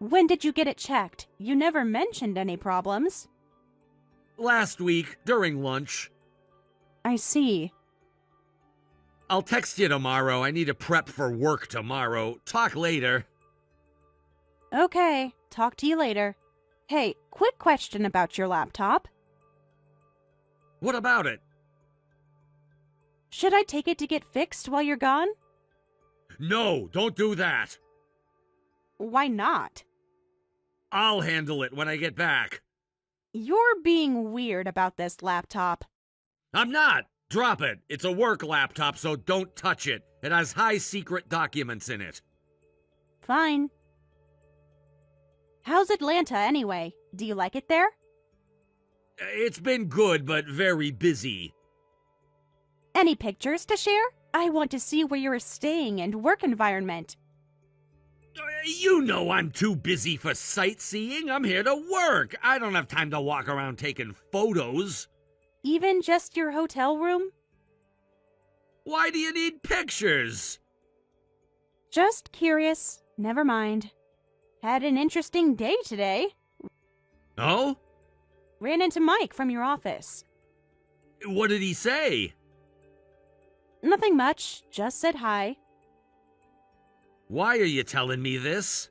When did you get it checked? You never mentioned any problems. Last week, during lunch. I see. I'll text you tomorrow. I need to prep for work tomorrow. Talk later. Okay, talk to you later. Hey, quick question about your laptop. What about it? Should I take it to get fixed while you're gone? No, don't do that. Why not? I'll handle it when I get back. You're being weird about this laptop. I'm not. Drop it. It's a work laptop, so don't touch it. It has high secret documents in it. Fine. How's Atlanta anyway? Do you like it there? It's been good, but very busy. Any pictures to share? I want to see where you're staying and work environment. You know I'm too busy for sightseeing. I'm here to work. I don't have time to walk around taking photos. Even just your hotel room? Why do you need pictures? Just curious. Never mind. Had an interesting day today. Oh? Ran into Mike from your office. What did he say? Nothing much. Just said hi. Why are you telling me this?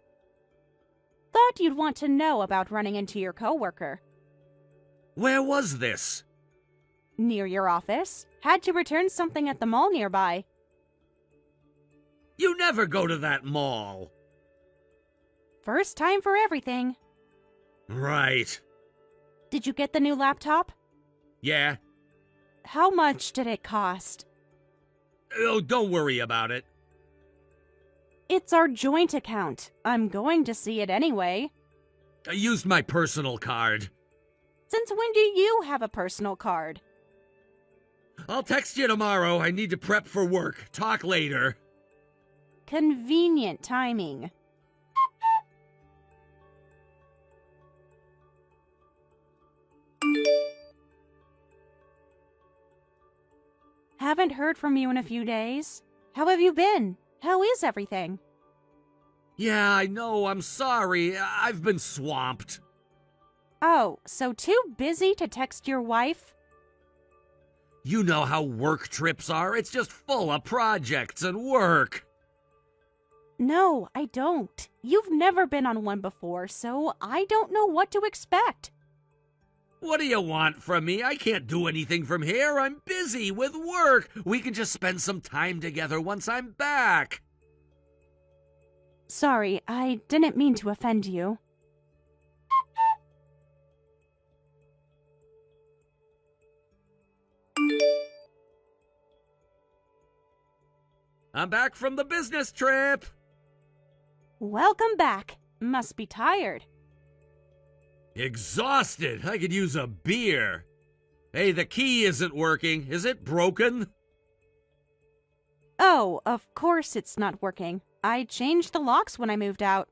Thought you'd want to know about running into your coworker. Where was this? Near your office. Had to return something at the mall nearby. You never go to that mall. First time for everything. Right. Did you get the new laptop? Yeah. How much did it cost? Oh, don't worry about it. It's our joint account. I'm going to see it anyway. I used my personal card. Since when do you have a personal card? I'll text you tomorrow. I need to prep for work. Talk later. Convenient timing. Haven't heard from you in a few days. How have you been? How is everything? Yeah, I know. I'm sorry. I've been swamped. Oh, so too busy to text your wife? You know how work trips are. It's just full of projects and work. No, I don't. You've never been on one before, so I don't know what to expect. What do you want from me? I can't do anything from here. I'm busy with work. We can just spend some time together once I'm back. Sorry, I didn't mean to offend you. I'm back from the business trip. Welcome back. Must be tired. Exhausted. I could use a beer. Hey, the key isn't working. Is it broken? Oh, of course it's not working. I changed the locks when I moved out.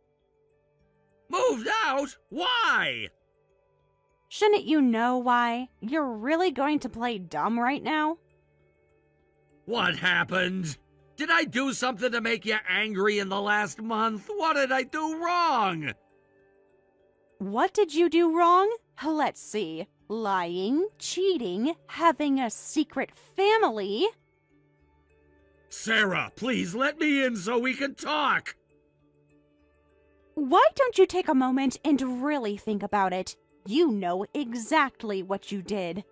Moved out? Why? Shouldn't you know why? You're really going to play dumb right now? What happened? Did I do something to make you angry in the last month? What did I do wrong? What did you do wrong? Let's see. Lying, cheating, having a secret family. Sarah, please let me in so we can talk. Why don't you take a moment and really think about it? You know exactly what you did.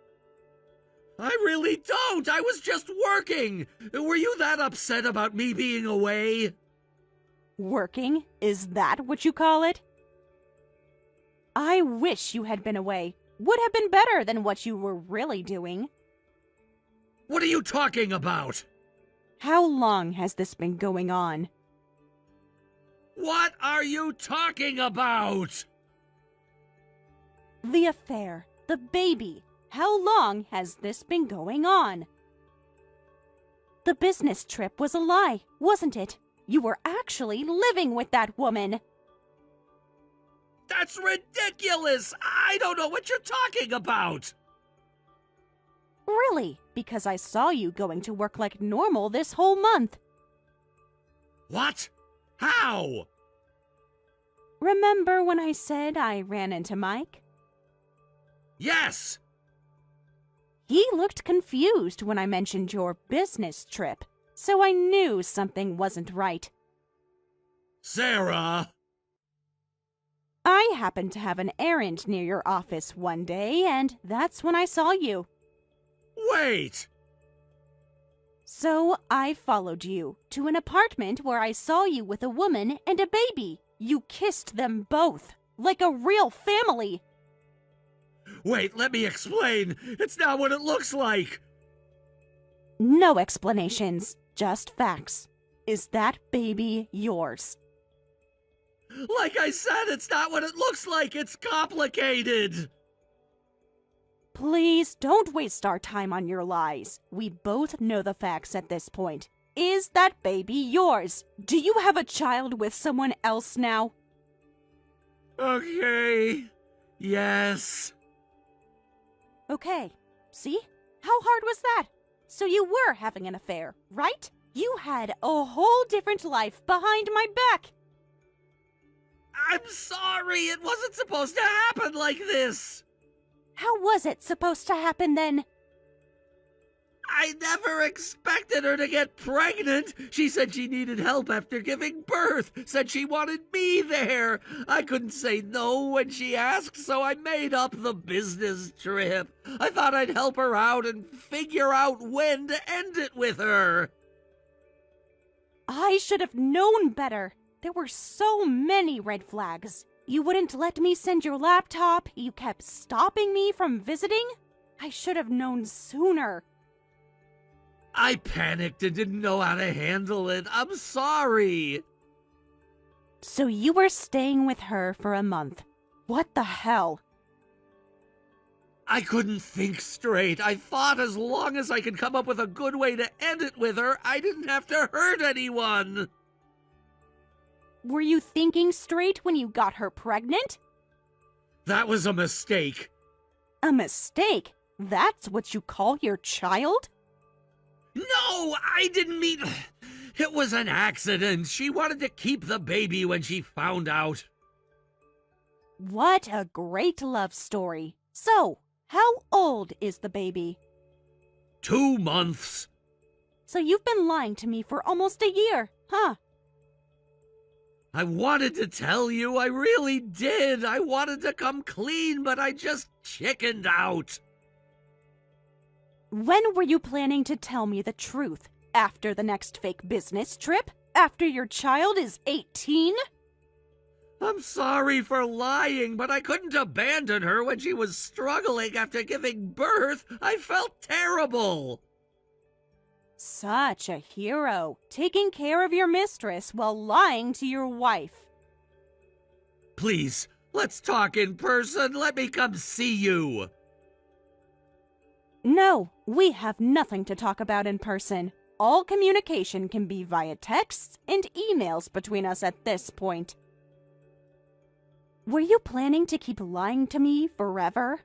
I really don't. I was just working. Were you that upset about me being away? Working? Is that what you call it? I wish you had been away. Would have been better than what you were really doing. What are you talking about? How long has this been going on? What are you talking about? The affair. The baby. How long has this been going on? The business trip was a lie, wasn't it? You were actually living with that woman. That's ridiculous! I don't know what you're talking about! Really, because I saw you going to work like normal this whole month. What? How? Remember when I said I ran into Mike? Yes! He looked confused when I mentioned your business trip, so I knew something wasn't right. Sarah! I happened to have an errand near your office one day, and that's when I saw you. Wait! So I followed you to an apartment where I saw you with a woman and a baby. You kissed them both, like a real family. Wait, let me explain. It's not what it looks like. No explanations, just facts. Is that baby yours? Like I said, it's not what it looks like. It's complicated. Please don't waste our time on your lies. We both know the facts at this point. Is that baby yours? Do you have a child with someone else now? Okay. Yes. Okay. See? How hard was that? So you were having an affair, right? You had a whole different life behind my back. I'm sorry. It wasn't supposed to happen like this. How was it supposed to happen then? I never expected her to get pregnant. She said she needed help after giving birth. Said she wanted me there. I couldn't say no when she asked, so I made up the business trip. I thought I'd help her out and figure out when to end it with her. I should have known better. There were so many red flags. You wouldn't let me send your laptop. You kept stopping me from visiting. I should have known sooner. I panicked and didn't know how to handle it. I'm sorry. So you were staying with her for a month. What the hell? I couldn't think straight. I thought as long as I could come up with a good way to end it with her, I didn't have to hurt anyone. Were you thinking straight when you got her pregnant? That was a mistake. A mistake? That's what you call your child? No, I didn't mean... It was an accident. She wanted to keep the baby when she found out. What a great love story. So, how old is the baby? 2 months. So you've been lying to me for almost a year, huh? I wanted to tell you, I really did. I wanted to come clean, but I just chickened out. When were you planning to tell me the truth? After the next fake business trip? After your child is 18? I'm sorry for lying, but I couldn't abandon her when she was struggling after giving birth. I felt terrible. Such a hero, taking care of your mistress while lying to your wife. Please, let's talk in person. Let me come see you. No, we have nothing to talk about in person. All communication can be via texts and emails between us at this point. Were you planning to keep lying to me forever?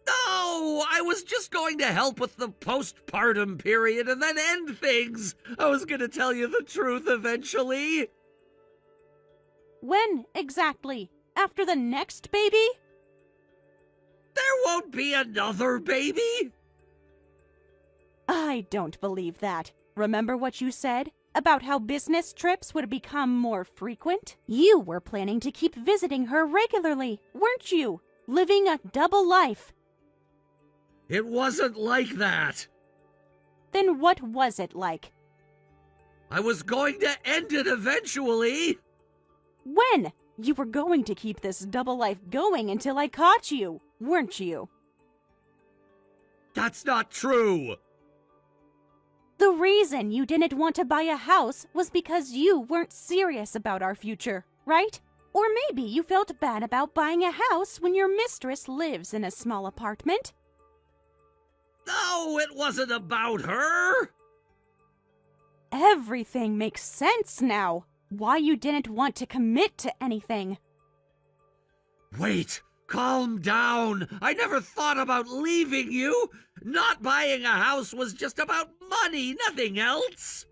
No, I was just going to help with the postpartum period and then end things. I was going to tell you the truth eventually. When exactly? After the next baby? There won't be another baby. I don't believe that. Remember what you said? About how business trips would become more frequent? You were planning to keep visiting her regularly, weren't you? Living a double life. It wasn't like that. Then what was it like? I was going to end it eventually. When? You were going to keep this double life going until I caught you, weren't you? That's not true. The reason you didn't want to buy a house was because you weren't serious about our future, right? Or maybe you felt bad about buying a house when your mistress lives in a small apartment. No, it wasn't about her. Everything makes sense now. Why you didn't want to commit to anything. Wait, calm down. I never thought about leaving you. Not buying a house was just about money, nothing else.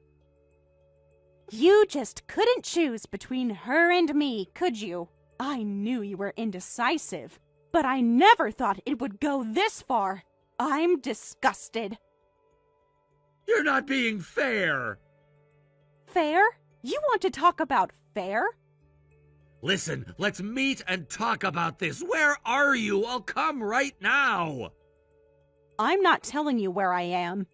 You just couldn't choose between her and me, could you? I knew you were indecisive, but I never thought it would go this far. I'm disgusted. You're not being fair. Fair? You want to talk about fair? Listen, let's meet and talk about this. Where are you? I'll come right now. I'm not telling you where I am.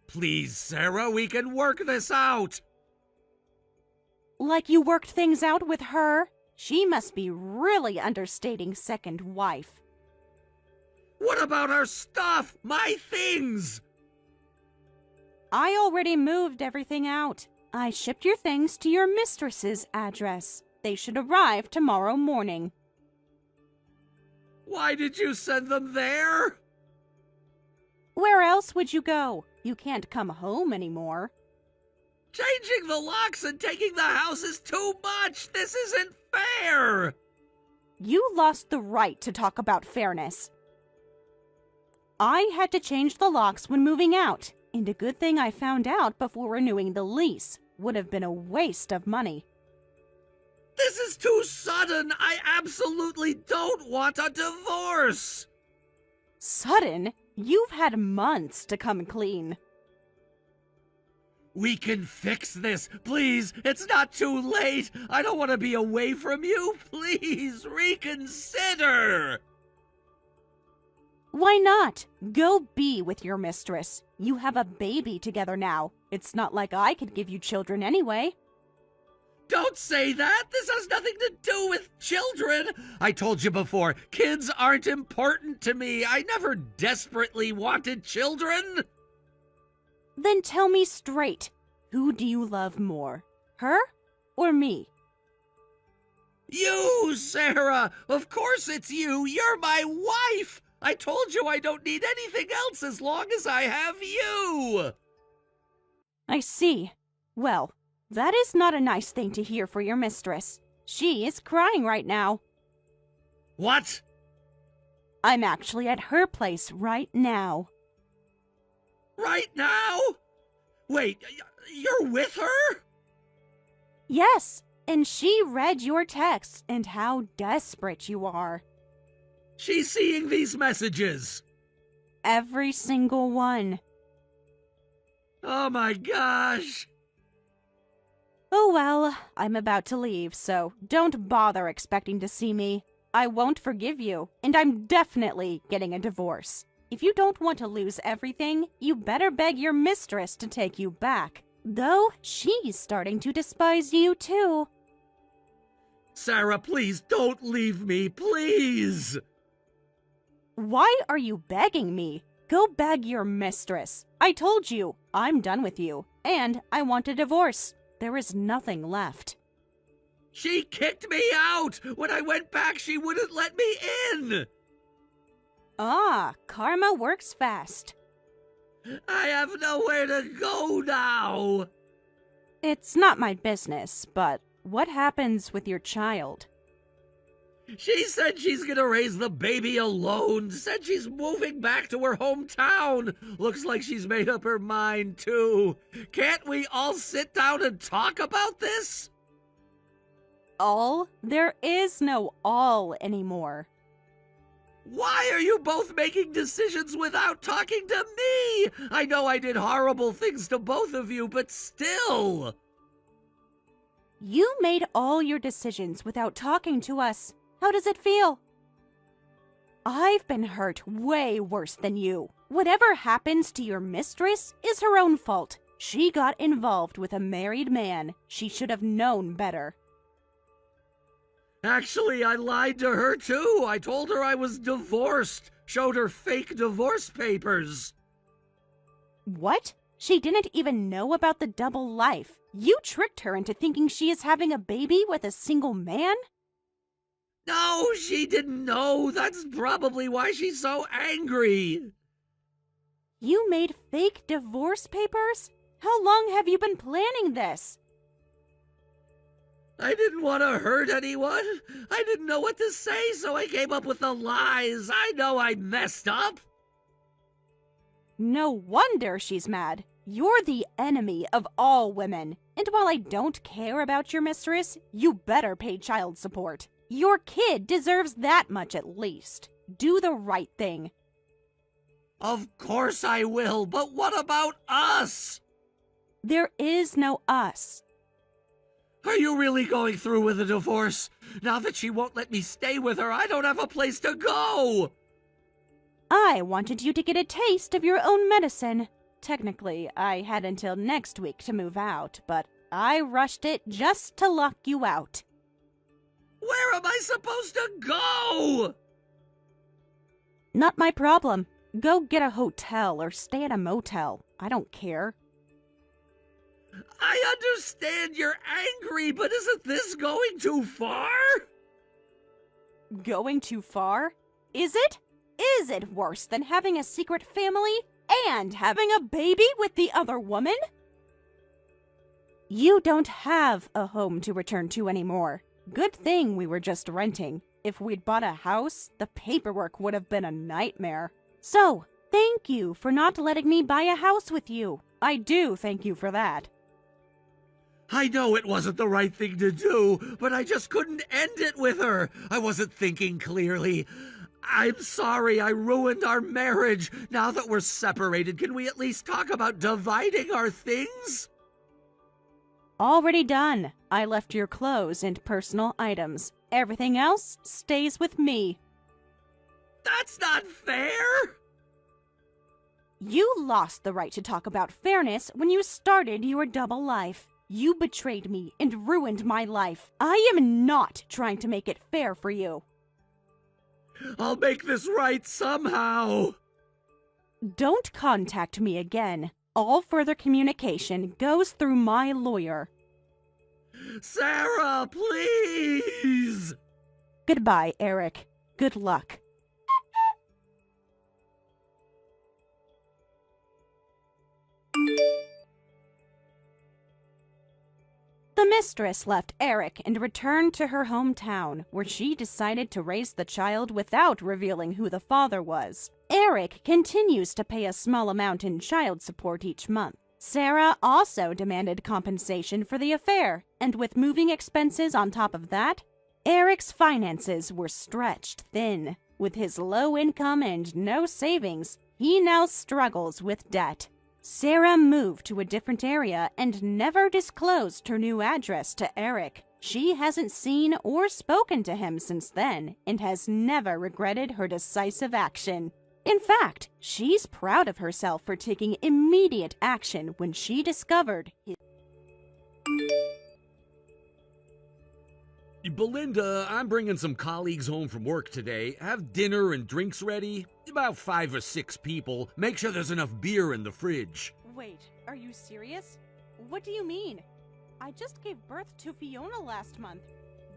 Please, Sarah, we can work this out. Like you worked things out with her? She must be really understating second wife. What about our stuff? My things? I already moved everything out. I shipped your things to your mistress's address. They should arrive tomorrow morning. Why did you send them there? Where else would you go? You can't come home anymore. Changing the locks and taking the house is too much. This isn't fair. You lost the right to talk about fairness. I had to change the locks when moving out, and a good thing I found out before renewing the lease. Would have been a waste of money. This is too sudden. I absolutely don't want a divorce. Sudden? You've had months to come clean. We can fix this. Please, it's not too late. I don't want to be away from you. Please, reconsider. Why not? Go be with your mistress. You have a baby together now. It's not like I could give you children anyway. Don't say that. This has nothing to do with children. I told you before, kids aren't important to me. I never desperately wanted children. Then tell me straight. Who do you love more? Her or me? You, Sarah. Of course it's you. You're my wife. I told you I don't need anything else as long as I have you. I see. Well, that is not a nice thing to hear for your mistress. She is crying right now. What? I'm actually at her place right now. Right now? Wait, you're with her? Yes, and she read your texts and how desperate you are. She's seeing these messages. Every single one. Oh my gosh. Oh well, I'm about to leave, so don't bother expecting to see me. I won't forgive you, and I'm definitely getting a divorce. If you don't want to lose everything, you better beg your mistress to take you back. Though she's starting to despise you too. Sarah, please don't leave me, please. Why are you begging me? Go beg your mistress. I told you, I'm done with you, and I want a divorce. There is nothing left. She kicked me out. When I went back, she wouldn't let me in. Ah, karma works fast. I have nowhere to go now. It's not my business, but what happens with your child? She said she's gonna raise the baby alone. Said she's moving back to her hometown. Looks like she's made up her mind, too. Can't we all sit down and talk about this? All? There is no all anymore. Why are you both making decisions without talking to me? I know I did horrible things to both of you, but still. You made all your decisions without talking to us. How does it feel? I've been hurt way worse than you. Whatever happens to your mistress is her own fault. She got involved with a married man. She should have known better. Actually, I lied to her too. I told her I was divorced. Showed her fake divorce papers. What? She didn't even know about the double life. You tricked her into thinking she is having a baby with a single man? No, she didn't know. That's probably why she's so angry. You made fake divorce papers? How long have you been planning this? I didn't want to hurt anyone. I didn't know what to say, so I came up with the lies. I know I messed up. No wonder she's mad. You're the enemy of all women. And while I don't care about your mistress, you better pay child support. Your kid deserves that much at least. Do the right thing. Of course I will, but what about us? There is no us. Are you really going through with a divorce? Now that she won't let me stay with her, I don't have a place to go! I wanted you to get a taste of your own medicine. Technically, I had until next week to move out, but I rushed it just to lock you out. Where am I supposed to go? Not my problem. Go get a hotel or stay at a motel. I don't care. I understand you're angry, but isn't this going too far? Going too far? Is it? Is it worse than having a secret family and having a baby with the other woman? You don't have a home to return to anymore. Good thing we were just renting. If we'd bought a house, the paperwork would have been a nightmare. So, thank you for not letting me buy a house with you. I do thank you for that. I know it wasn't the right thing to do, but I just couldn't end it with her. I wasn't thinking clearly. I'm sorry I ruined our marriage. Now that we're separated, can we at least talk about dividing our things? Already done. I left your clothes and personal items. Everything else stays with me. That's not fair! You lost the right to talk about fairness when you started your double life. You betrayed me and ruined my life. I am not trying to make it fair for you. I'll make this right somehow. Don't contact me again. All further communication goes through my lawyer. Sarah, please! Goodbye, Eric. Good luck. The mistress left Eric and returned to her hometown, where she decided to raise the child without revealing who the father was. Eric continues to pay a small amount in child support each month. Sarah also demanded compensation for the affair, and with moving expenses on top of that, Eric's finances were stretched thin. With his low income and no savings, he now struggles with debt. Sarah moved to a different area and never disclosed her new address to Eric. She hasn't seen or spoken to him since then and has never regretted her decisive action. In fact, she's proud of herself for taking immediate action when she discovered his... Belinda, I'm bringing some colleagues home from work today. Have dinner and drinks ready. About 5 or 6 people. Make sure there's enough beer in the fridge. Wait, are you serious? What do you mean? I just gave birth to Fiona last month.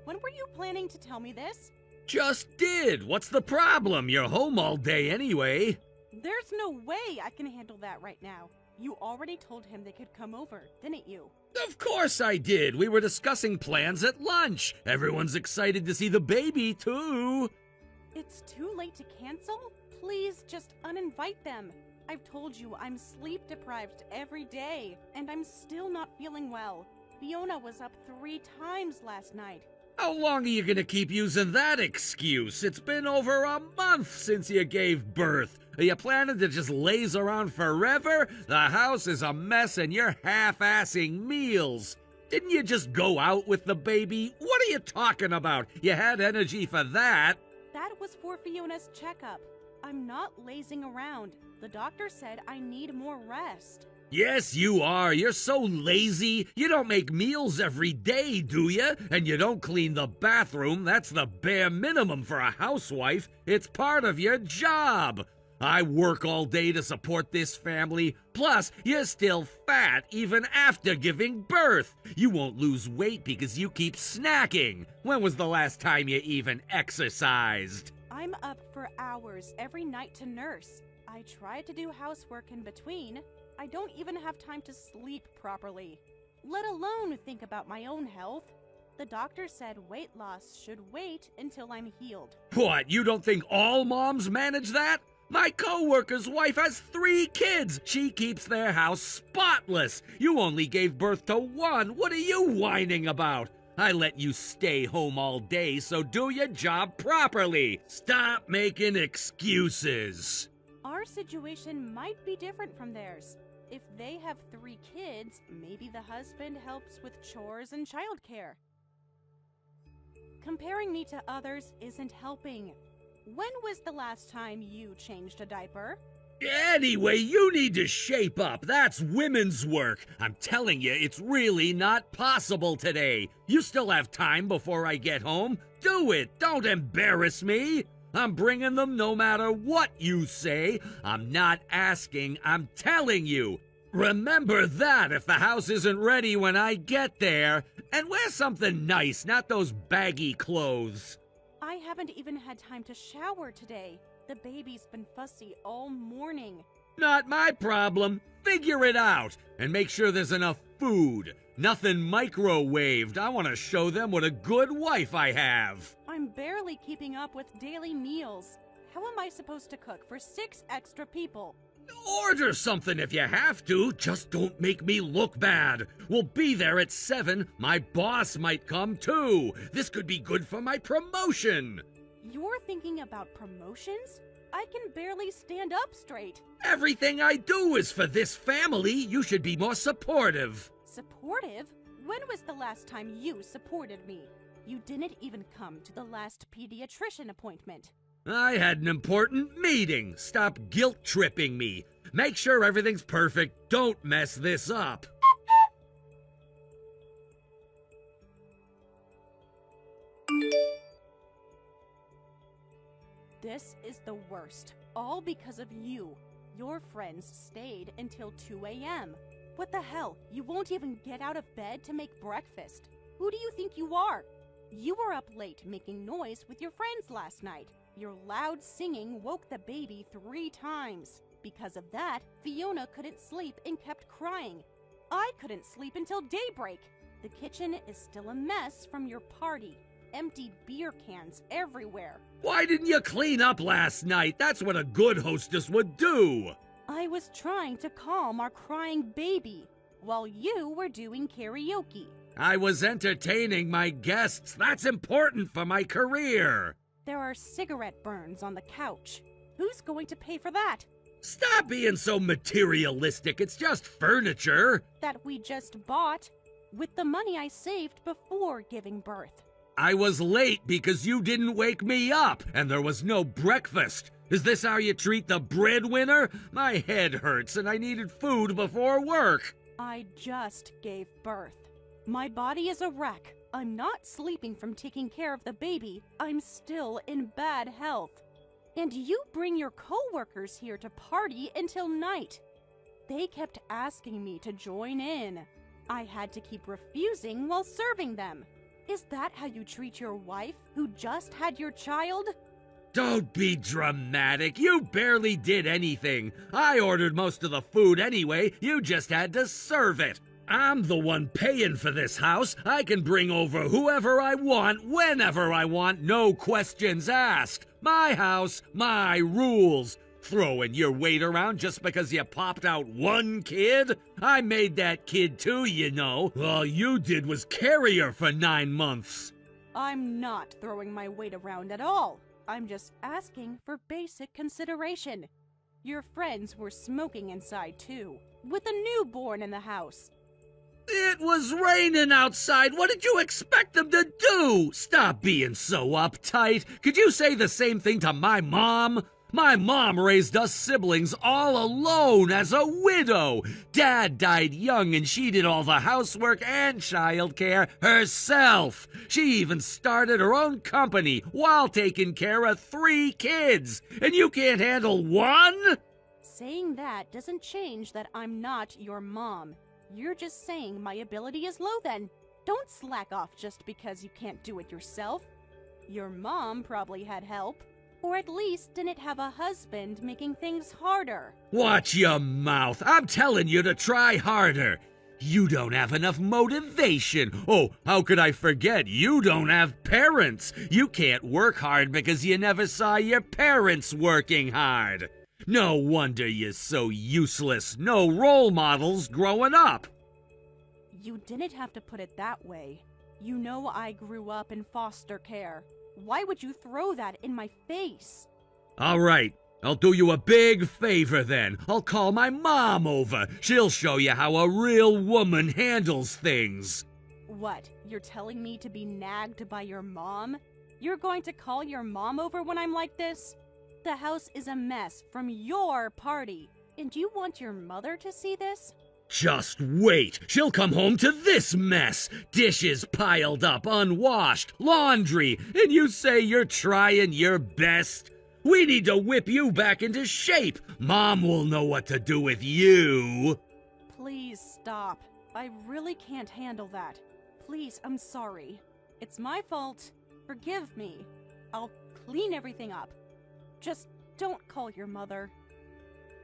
When were you planning to tell me this? Just did. What's the problem? You're home all day anyway. There's no way I can handle that right now. You already told him they could come over, didn't you? Of course I did. We were discussing plans at lunch. Everyone's excited to see the baby, too. It's too late to cancel? Please just uninvite them. I've told you I'm sleep deprived every day, and I'm still not feeling well. Fiona was up 3 times last night. How long are you gonna keep using that excuse? It's been over a month since you gave birth. Are you planning to just laze around forever? The house is a mess and you're half-assing meals. Didn't you just go out with the baby? What are you talking about? You had energy for that. That was for Fiona's checkup. I'm not lazing around. The doctor said I need more rest. Yes, you are. You're so lazy. You don't make meals every day, do you? And you don't clean the bathroom. That's the bare minimum for a housewife. It's part of your job. I work all day to support this family. Plus, you're still fat even after giving birth. You won't lose weight because you keep snacking. When was the last time you even exercised? I'm up for hours every night to nurse. I try to do housework in between. I don't even have time to sleep properly, let alone think about my own health. The doctor said weight loss should wait until I'm healed. What, you don't think all moms manage that? My coworker's wife has 3 kids. She keeps their house spotless. You only gave birth to 1. What are you whining about? I let you stay home all day, so do your job properly. Stop making excuses. Our situation might be different from theirs. If they have 3 kids, maybe the husband helps with chores and childcare. Comparing me to others isn't helping. When was the last time you changed a diaper? Anyway, you need to shape up. That's women's work. I'm telling you, it's really not possible today. You still have time before I get home. Do it. Don't embarrass me. I'm bringing them no matter what you say. I'm not asking, I'm telling you. Remember that if the house isn't ready when I get there. And wear something nice, not those baggy clothes. I haven't even had time to shower today. The baby's been fussy all morning. Not my problem. Figure it out. And make sure there's enough food. Nothing microwaved. I want to show them what a good wife I have. I'm barely keeping up with daily meals. How am I supposed to cook for 6 extra people? Order something if you have to. Just don't make me look bad. We'll be there at 7. My boss might come too. This could be good for my promotion. You're thinking about promotions? I can barely stand up straight. Everything I do is for this family. You should be more supportive. Supportive? When was the last time you supported me? You didn't even come to the last pediatrician appointment. I had an important meeting. Stop guilt-tripping me. Make sure everything's perfect. Don't mess this up. This is the worst. All because of you. Your friends stayed until 2 a.m. What the hell? You won't even get out of bed to make breakfast. Who do you think you are? You were up late making noise with your friends last night. Your loud singing woke the baby 3 times. Because of that, Fiona couldn't sleep and kept crying. I couldn't sleep until daybreak. The kitchen is still a mess from your party. Empty beer cans everywhere. Why didn't you clean up last night? That's what a good hostess would do. I was trying to calm our crying baby while you were doing karaoke. I was entertaining my guests. That's important for my career. There are cigarette burns on the couch. Who's going to pay for that? Stop being so materialistic. It's just furniture. That we just bought with the money I saved before giving birth. I was late because you didn't wake me up, and there was no breakfast. Is this how you treat the breadwinner? My head hurts, and I needed food before work. I just gave birth. My body is a wreck. I'm not sleeping from taking care of the baby. I'm still in bad health. And you bring your coworkers here to party until night. They kept asking me to join in. I had to keep refusing while serving them. Is that how you treat your wife who just had your child? Don't be dramatic. You barely did anything. I ordered most of the food anyway. You just had to serve it. I'm the one paying for this house. I can bring over whoever I want, whenever I want, no questions asked. My house, my rules. Throwing your weight around just because you popped out 1 kid? I made that kid too, you know. All you did was carry her for 9 months. I'm not throwing my weight around at all. I'm just asking for basic consideration. Your friends were smoking inside too, with a newborn in the house. It was raining outside. What did you expect them to do? Stop being so uptight. Could you say the same thing to my mom? My mom raised us siblings all alone as a widow. Dad died young and she did all the housework and childcare herself. She even started her own company while taking care of 3 kids. And you can't handle 1? Saying that doesn't change that I'm not your mom. You're just saying my ability is low then. Don't slack off just because you can't do it yourself. Your mom probably had help. Or at least didn't have a husband making things harder. Watch your mouth. I'm telling you to try harder. You don't have enough motivation. Oh, how could I forget? You don't have parents. You can't work hard because you never saw your parents working hard. No wonder you're so useless. No role models growing up. You didn't have to put it that way. You know I grew up in foster care. Why would you throw that in my face? All right, I'll do you a big favor then. I'll call my mom over. She'll show you how a real woman handles things. What, you're telling me to be nagged by your mom? You're going to call your mom over when I'm like this? The house is a mess from your party, and you want your mother to see this? Just wait. She'll come home to this mess. Dishes piled up, unwashed, laundry, and you say you're trying your best? We need to whip you back into shape. Mom will know what to do with you. Please stop. I really can't handle that. Please, I'm sorry. It's my fault. Forgive me. I'll clean everything up. Just don't call your mother.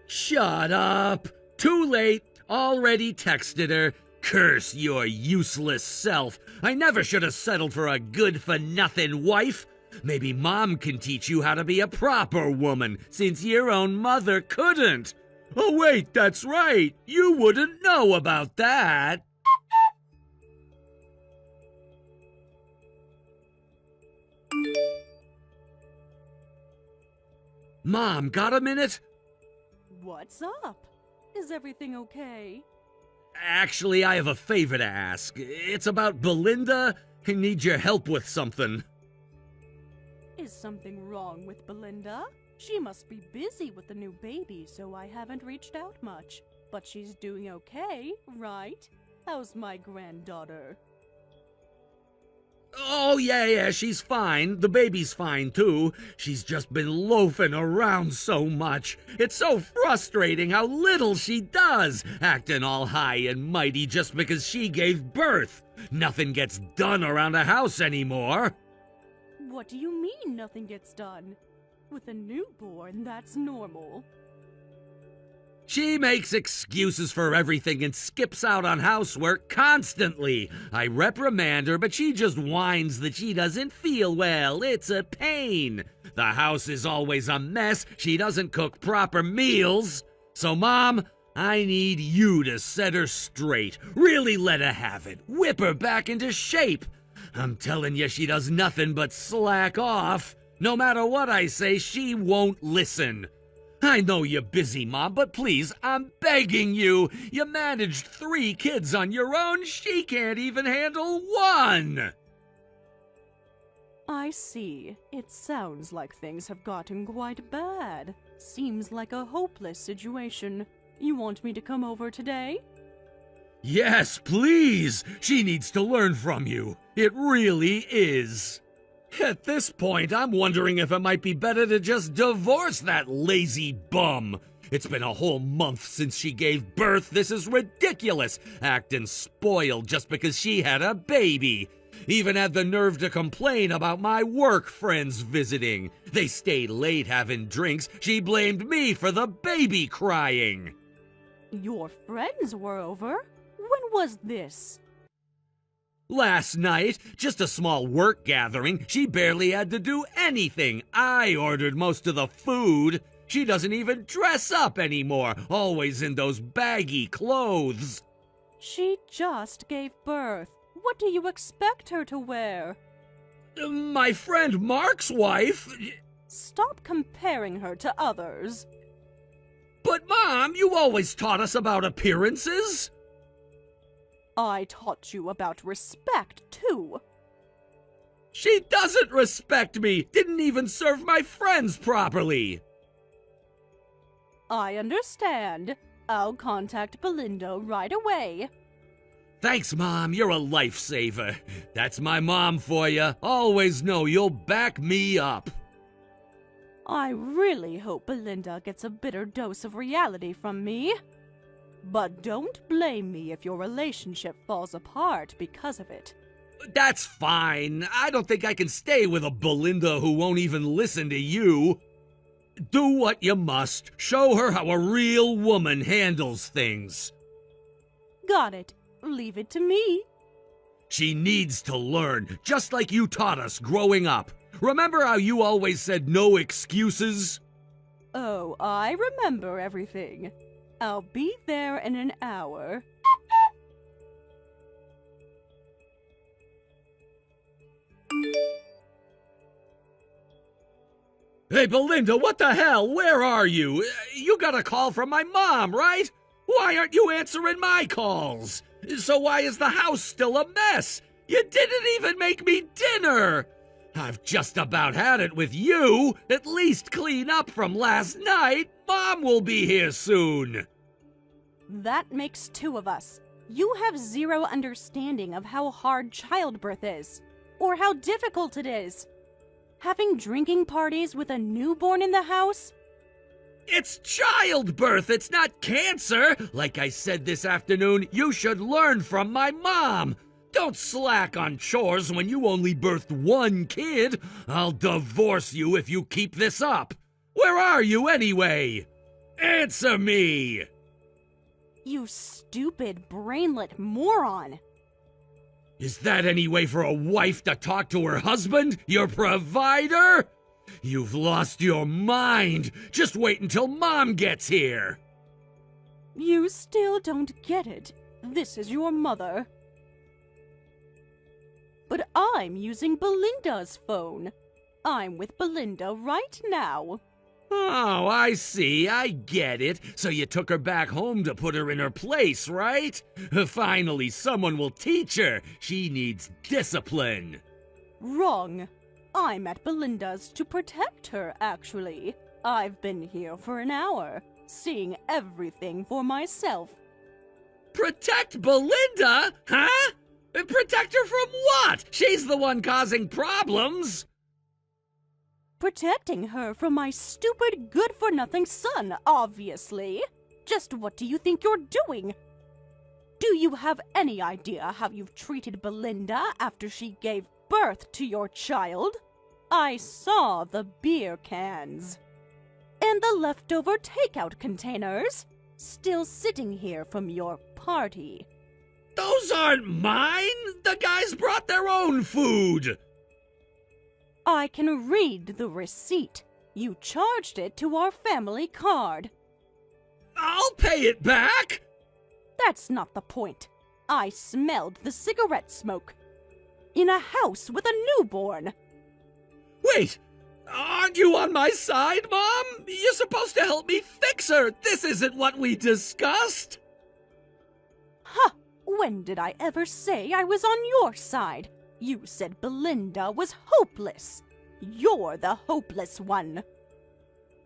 Shut up. Too late. Already texted her. Curse your useless self. I never should have settled for a good-for-nothing wife. Maybe Mom can teach you how to be a proper woman, since your own mother couldn't. Oh wait, that's right. You wouldn't know about that. Mom, got a minute? What's up? Is everything okay? Actually, I have a favor to ask. It's about Belinda. I need your help with something. Is something wrong with Belinda? She must be busy with the new baby, so I haven't reached out much. But she's doing okay, right? How's my granddaughter? Oh, yeah, she's fine. The baby's fine, too. She's just been loafing around so much. It's so frustrating how little she does, acting all high and mighty just because she gave birth. Nothing gets done around the house anymore. What do you mean nothing gets done? With a newborn, that's normal. She makes excuses for everything and skips out on housework constantly. I reprimand her, but she just whines that she doesn't feel well. It's a pain. The house is always a mess. She doesn't cook proper meals. So, Mom, I need you to set her straight. Really let her have it. Whip her back into shape. I'm telling you, she does nothing but slack off. No matter what I say, she won't listen. I know you're busy, Mom, but please, I'm begging you. You managed 3 kids on your own. She can't even handle 1. I see. It sounds like things have gotten quite bad. Seems like a hopeless situation. You want me to come over today? Yes, please. She needs to learn from you. It really is. At this point, I'm wondering if it might be better to just divorce that lazy bum. It's been a whole month since she gave birth. This is ridiculous. Acting spoiled just because she had a baby. Even had the nerve to complain about my work friends visiting. They stayed late having drinks. She blamed me for the baby crying. Your friends were over? When was this? Last night, just a small work gathering. She barely had to do anything. I ordered most of the food. She doesn't even dress up anymore, always in those baggy clothes. She just gave birth. What do you expect her to wear? My friend Mark's wife. Stop comparing her to others. But Mom, you always taught us about appearances. I taught you about respect, too. She doesn't respect me. Didn't even serve my friends properly. I understand. I'll contact Belinda right away. Thanks, Mom. You're a lifesaver. That's my mom for you. Always know you'll back me up. I really hope Belinda gets a bitter dose of reality from me. But don't blame me if your relationship falls apart because of it. That's fine. I don't think I can stay with a Belinda who won't even listen to you. Do what you must. Show her how a real woman handles things. Got it. leave it to me. She needs to learn, just like you taught us growing up. Remember how you always said no excuses? Oh, I remember everything. I'll be there in an hour. Hey, Belinda, what the hell? Where are you? You got a call from my mom, right? Why aren't you answering my calls? So why is the house still a mess? You didn't even make me dinner! I've just about had it with you. At least clean up from last night. Mom will be here soon. That makes two of us. You have zero understanding of how hard childbirth is, or how difficult it is. Having drinking parties with a newborn in the house? It's childbirth, it's not cancer. Like I said this afternoon, you should learn from my mom. Don't slack on chores when you only birthed one kid. I'll divorce you if you keep this up. Where are you anyway? Answer me! You stupid, brainlet moron! Is that any way for a wife to talk to her husband? Your provider? You've lost your mind. Just wait until Mom gets here. You still don't get it. This is your mother. But I'm using Belinda's phone. I'm with Belinda right now. Oh, I see. I get it. So you took her back home to put her in her place, right? Finally, someone will teach her. She needs discipline. Wrong. I'm at Belinda's to protect her, actually. I've been here for an hour, seeing everything for myself. Protect Belinda? Huh? Protect her from what? She's the one causing problems. Protecting her from my stupid, good-for-nothing son, obviously. Just what do you think you're doing? Do you have any idea how you've treated Belinda after she gave birth to your child? I saw the beer cans. And the leftover takeout containers, still sitting here from your party. Those aren't mine! The guys brought their own food! I can read the receipt. You charged it to our family card. I'll pay it back! That's not the point. I smelled the cigarette smoke. In a house with a newborn. Wait! Aren't you on my side, Mom? You're supposed to help me fix her! This isn't what we discussed! Huh! When did I ever say I was on your side? You said Belinda was hopeless. You're the hopeless one.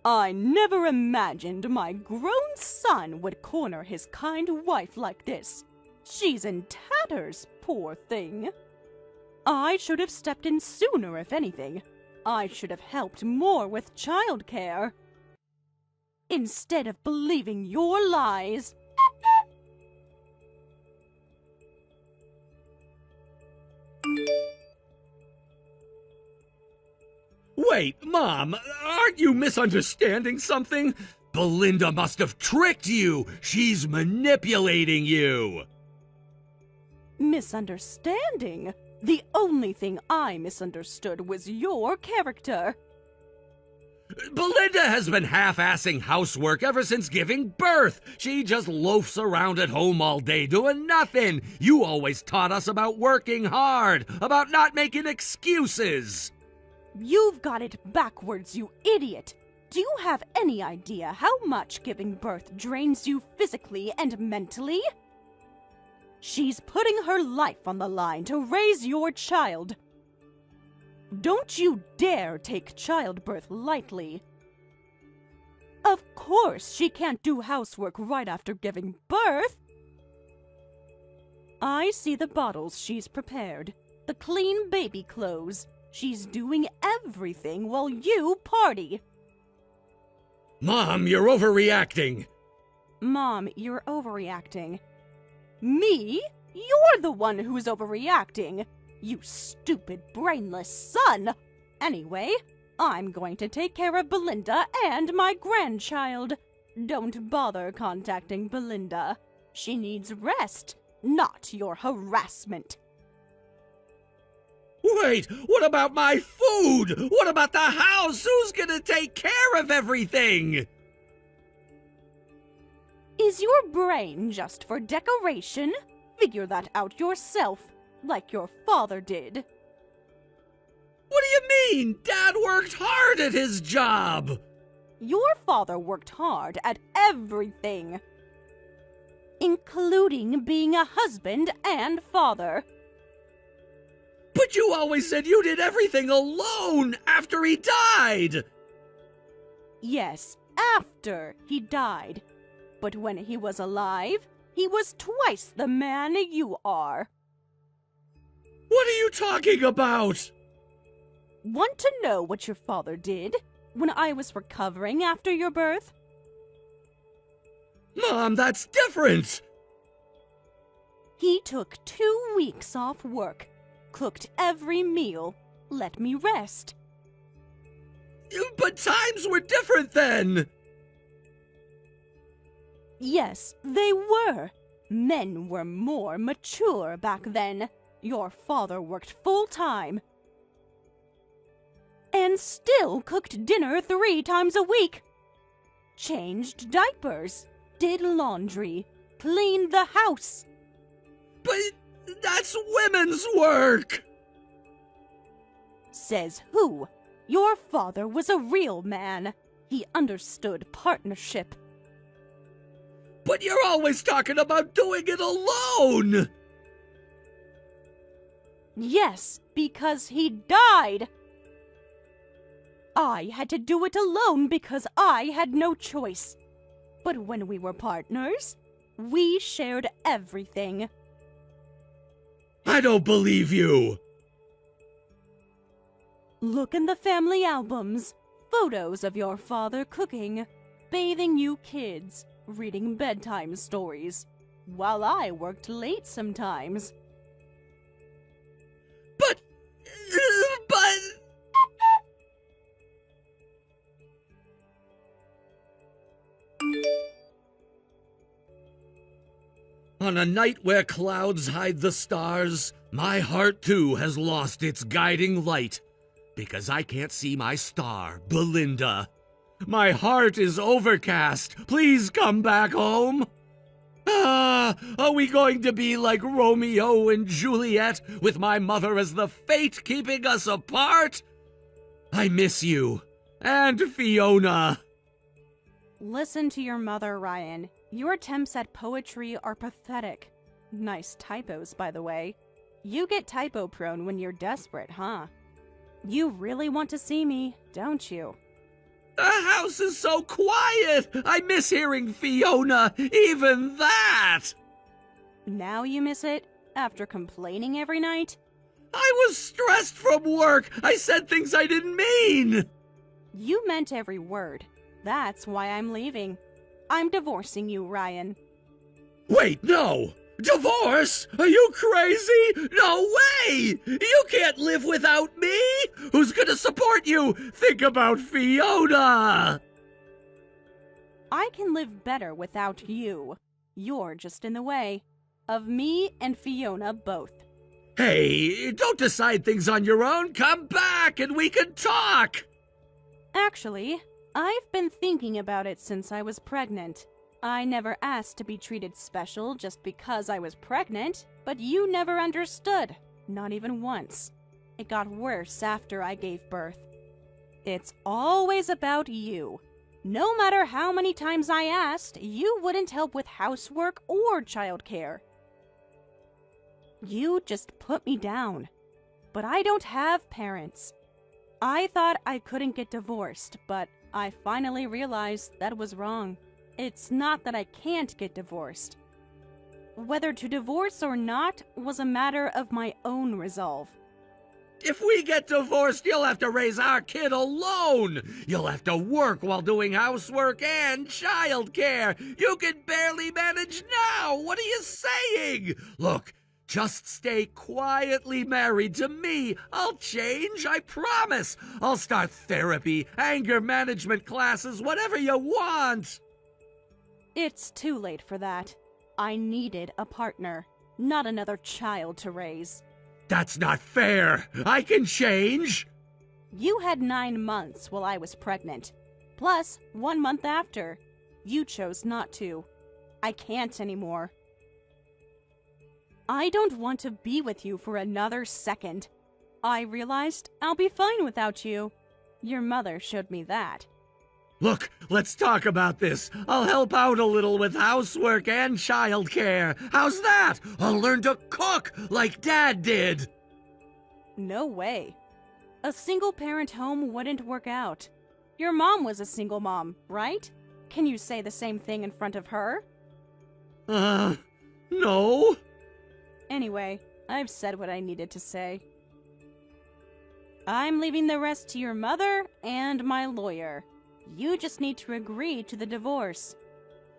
I never imagined my grown son would corner his kind wife like this. She's in tatters, poor thing. I should have stepped in sooner, if anything. I should have helped more with childcare. Instead of believing your lies. Wait, Mom, aren't you misunderstanding something? Belinda must have tricked you. She's manipulating you. Misunderstanding? The only thing I misunderstood was your character. Belinda has been half-assing housework ever since giving birth. She just loafs around at home all day doing nothing. You always taught us about working hard, about not making excuses. You've got it backwards, you idiot. Do you have any idea how much giving birth drains you physically and mentally? She's putting her life on the line to raise your child. Don't you dare take childbirth lightly. Of course, she can't do housework right after giving birth. I see the bottles she's prepared, the clean baby clothes. She's doing everything while you party. Mom, you're overreacting. Mom, you're overreacting. Me? You're the one who's overreacting. You stupid, brainless son! Anyway, I'm going to take care of Belinda and my grandchild. Don't bother contacting Belinda. She needs rest. not your harassment. Wait, what about my food? What about the house? Who's gonna take care of everything? Is your brain just for decoration? Figure that out yourself, like your father did. What do you mean? Dad worked hard at his job. Your father worked hard at everything, including being a husband and father. But you always said you did everything alone after he died. Yes, after he died. But when he was alive, he was twice the man you are. What are you talking about? Want to know what your father did when I was recovering after your birth? Mom, that's different. He took 2 weeks off work, cooked every meal, let me rest. But times were different then. Yes, they were. Men were more mature back then. Your father worked full-time. And still cooked dinner 3 times a week. Changed diapers, did laundry, cleaned the house. But that's women's work. Says who? Your father was a real man. He understood partnership. But you're always talking about doing it alone. Yes, because he died. I had to do it alone because I had no choice. But when we were partners, we shared everything. I don't believe you. Look in the family albums. Photos of your father cooking, bathing you kids, reading bedtime stories, while I worked late sometimes. But... On a night where clouds hide the stars, my heart too has lost its guiding light. Because I can't see my star, Belinda. My heart is overcast. Please come back home. Ah, are we going to be like Romeo and Juliet, with my mother as the fate keeping us apart? I miss you. And Fiona. Listen to your mother, Ryan. Your attempts at poetry are pathetic. Nice typos, by the way. You get typo-prone when you're desperate, huh? You really want to see me, don't you? The house is so quiet! I miss hearing Fiona, even that! Now you miss it? After complaining every night? I was stressed from work! I said things I didn't mean! You meant every word. That's why I'm leaving. I'm divorcing you, Ryan. Wait, no! Divorce? Are you crazy? No way! You can't live without me! Who's gonna support you? Think about Fiona! I can live better without you. You're just in the way. Of me and Fiona both. Hey, don't decide things on your own. Come back and we can talk! Actually, I've been thinking about it since I was pregnant. I never asked to be treated special just because I was pregnant, but you never understood. Not even once. It got worse after I gave birth. It's always about you. No matter how many times I asked, you wouldn't help with housework or childcare. You just put me down. But I don't have parents. I thought I couldn't get divorced, but I finally realized that was wrong. It's not that I can't get divorced. Whether to divorce or not was a matter of my own resolve. If we get divorced, you'll have to raise our kid alone. You'll have to work while doing housework and childcare. You can barely manage now. What are you saying? Look, just stay quietly married to me. I'll change, I promise. I'll start therapy, anger management classes, whatever you want. It's too late for that. I needed a partner. not another child to raise. That's not fair. I can change. You had 9 months while I was pregnant, plus 1 month after. You chose not to. I can't anymore. I don't want to be with you for another second. I realized I'll be fine without you. Your mother showed me that. Look, let's talk about this. I'll help out a little with housework and childcare. How's that? I'll learn to cook like Dad did. No way. A single-parent home wouldn't work out. Your mom was a single mom, right? Can you say the same thing in front of her? No. Anyway, I've said what I needed to say. I'm leaving the rest to your mother and my lawyer. You just need to agree to the divorce.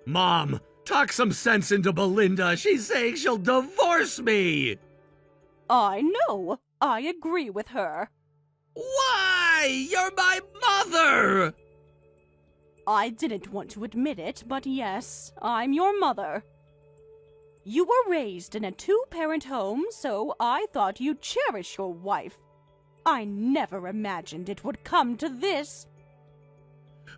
Mom, talk some sense into Belinda. She's saying she'll divorce me. I know. I agree with her. Why? You're my mother. I didn't want to admit it, but yes, I'm your mother. You were raised in a 2-parent home, so I thought you'd cherish your wife. I never imagined it would come to this.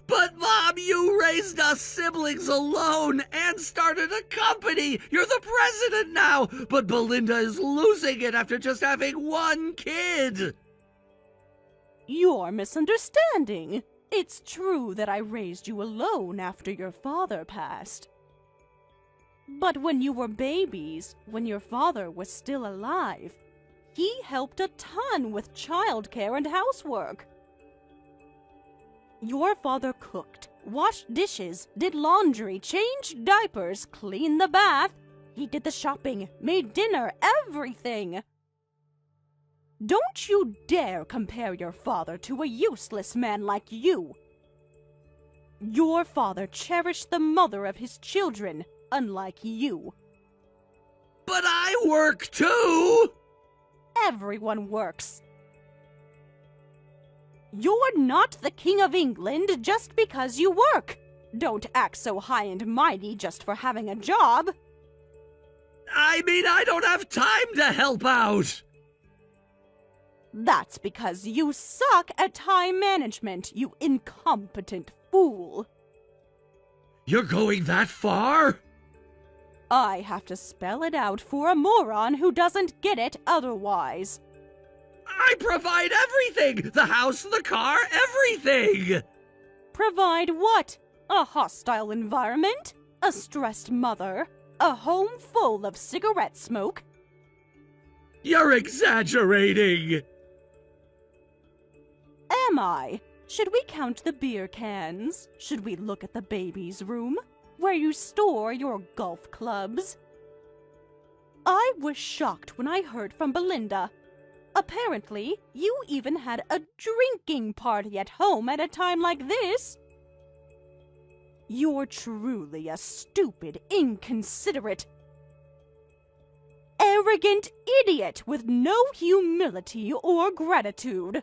But, Mom, you raised us siblings alone and started a company. You're the president now, but Belinda is losing it after just having 1 kid. You're misunderstanding. It's true that I raised you alone after your father passed. But when you were babies, when your father was still alive, he helped a ton with childcare and housework. Your father cooked, washed dishes, did laundry, changed diapers, cleaned the bath. He did the shopping, made dinner, everything. Don't you dare compare your father to a useless man like you. Your father cherished the mother of his children, unlike you. But I work too. Everyone works. You're not the King of England just because you work. Don't act so high and mighty just for having a job. I mean, I don't have time to help out. That's because you suck at time management, you incompetent fool. You're going that far? I have to spell it out for a moron who doesn't get it otherwise. I provide everything! The house, the car, everything! Provide what? A hostile environment? A stressed mother? A home full of cigarette smoke? You're exaggerating! Am I? Should we count the beer cans? Should we look at the baby's room? Where you store your golf clubs? I was shocked when I heard from Belinda. Apparently, you even had a drinking party at home at a time like this. You're truly a stupid, inconsiderate, arrogant idiot with no humility or gratitude.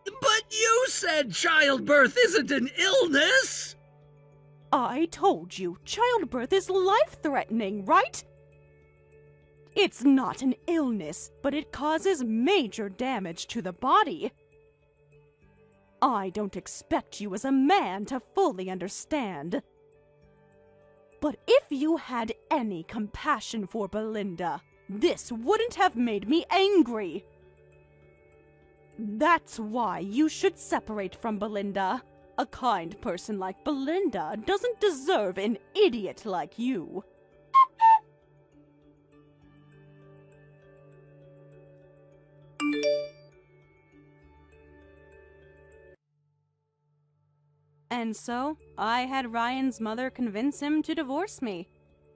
But you said childbirth isn't an illness! I told you, childbirth is life-threatening, right? It's not an illness, but it causes major damage to the body. I don't expect you as a man to fully understand. But if you had any compassion for Belinda, this wouldn't have made me angry. That's why you should separate from Belinda. A kind person like Belinda doesn't deserve an idiot like you. And so, I had Ryan's mother convince him to divorce me.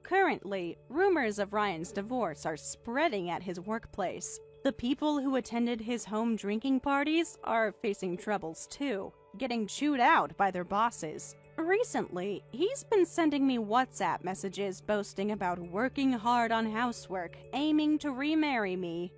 Currently, rumors of Ryan's divorce are spreading at his workplace. The people who attended his home drinking parties are facing troubles too, getting chewed out by their bosses. Recently, he's been sending me WhatsApp messages boasting about working hard on housework, aiming to remarry me.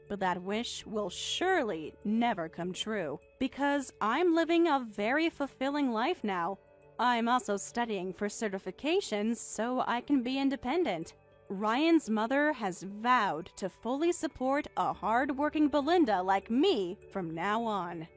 But that wish will surely never come true, because I'm living a very fulfilling life now. I'm also studying for certifications so I can be independent. Ryan's mother has vowed to fully support a hard-working Belinda like me from now on.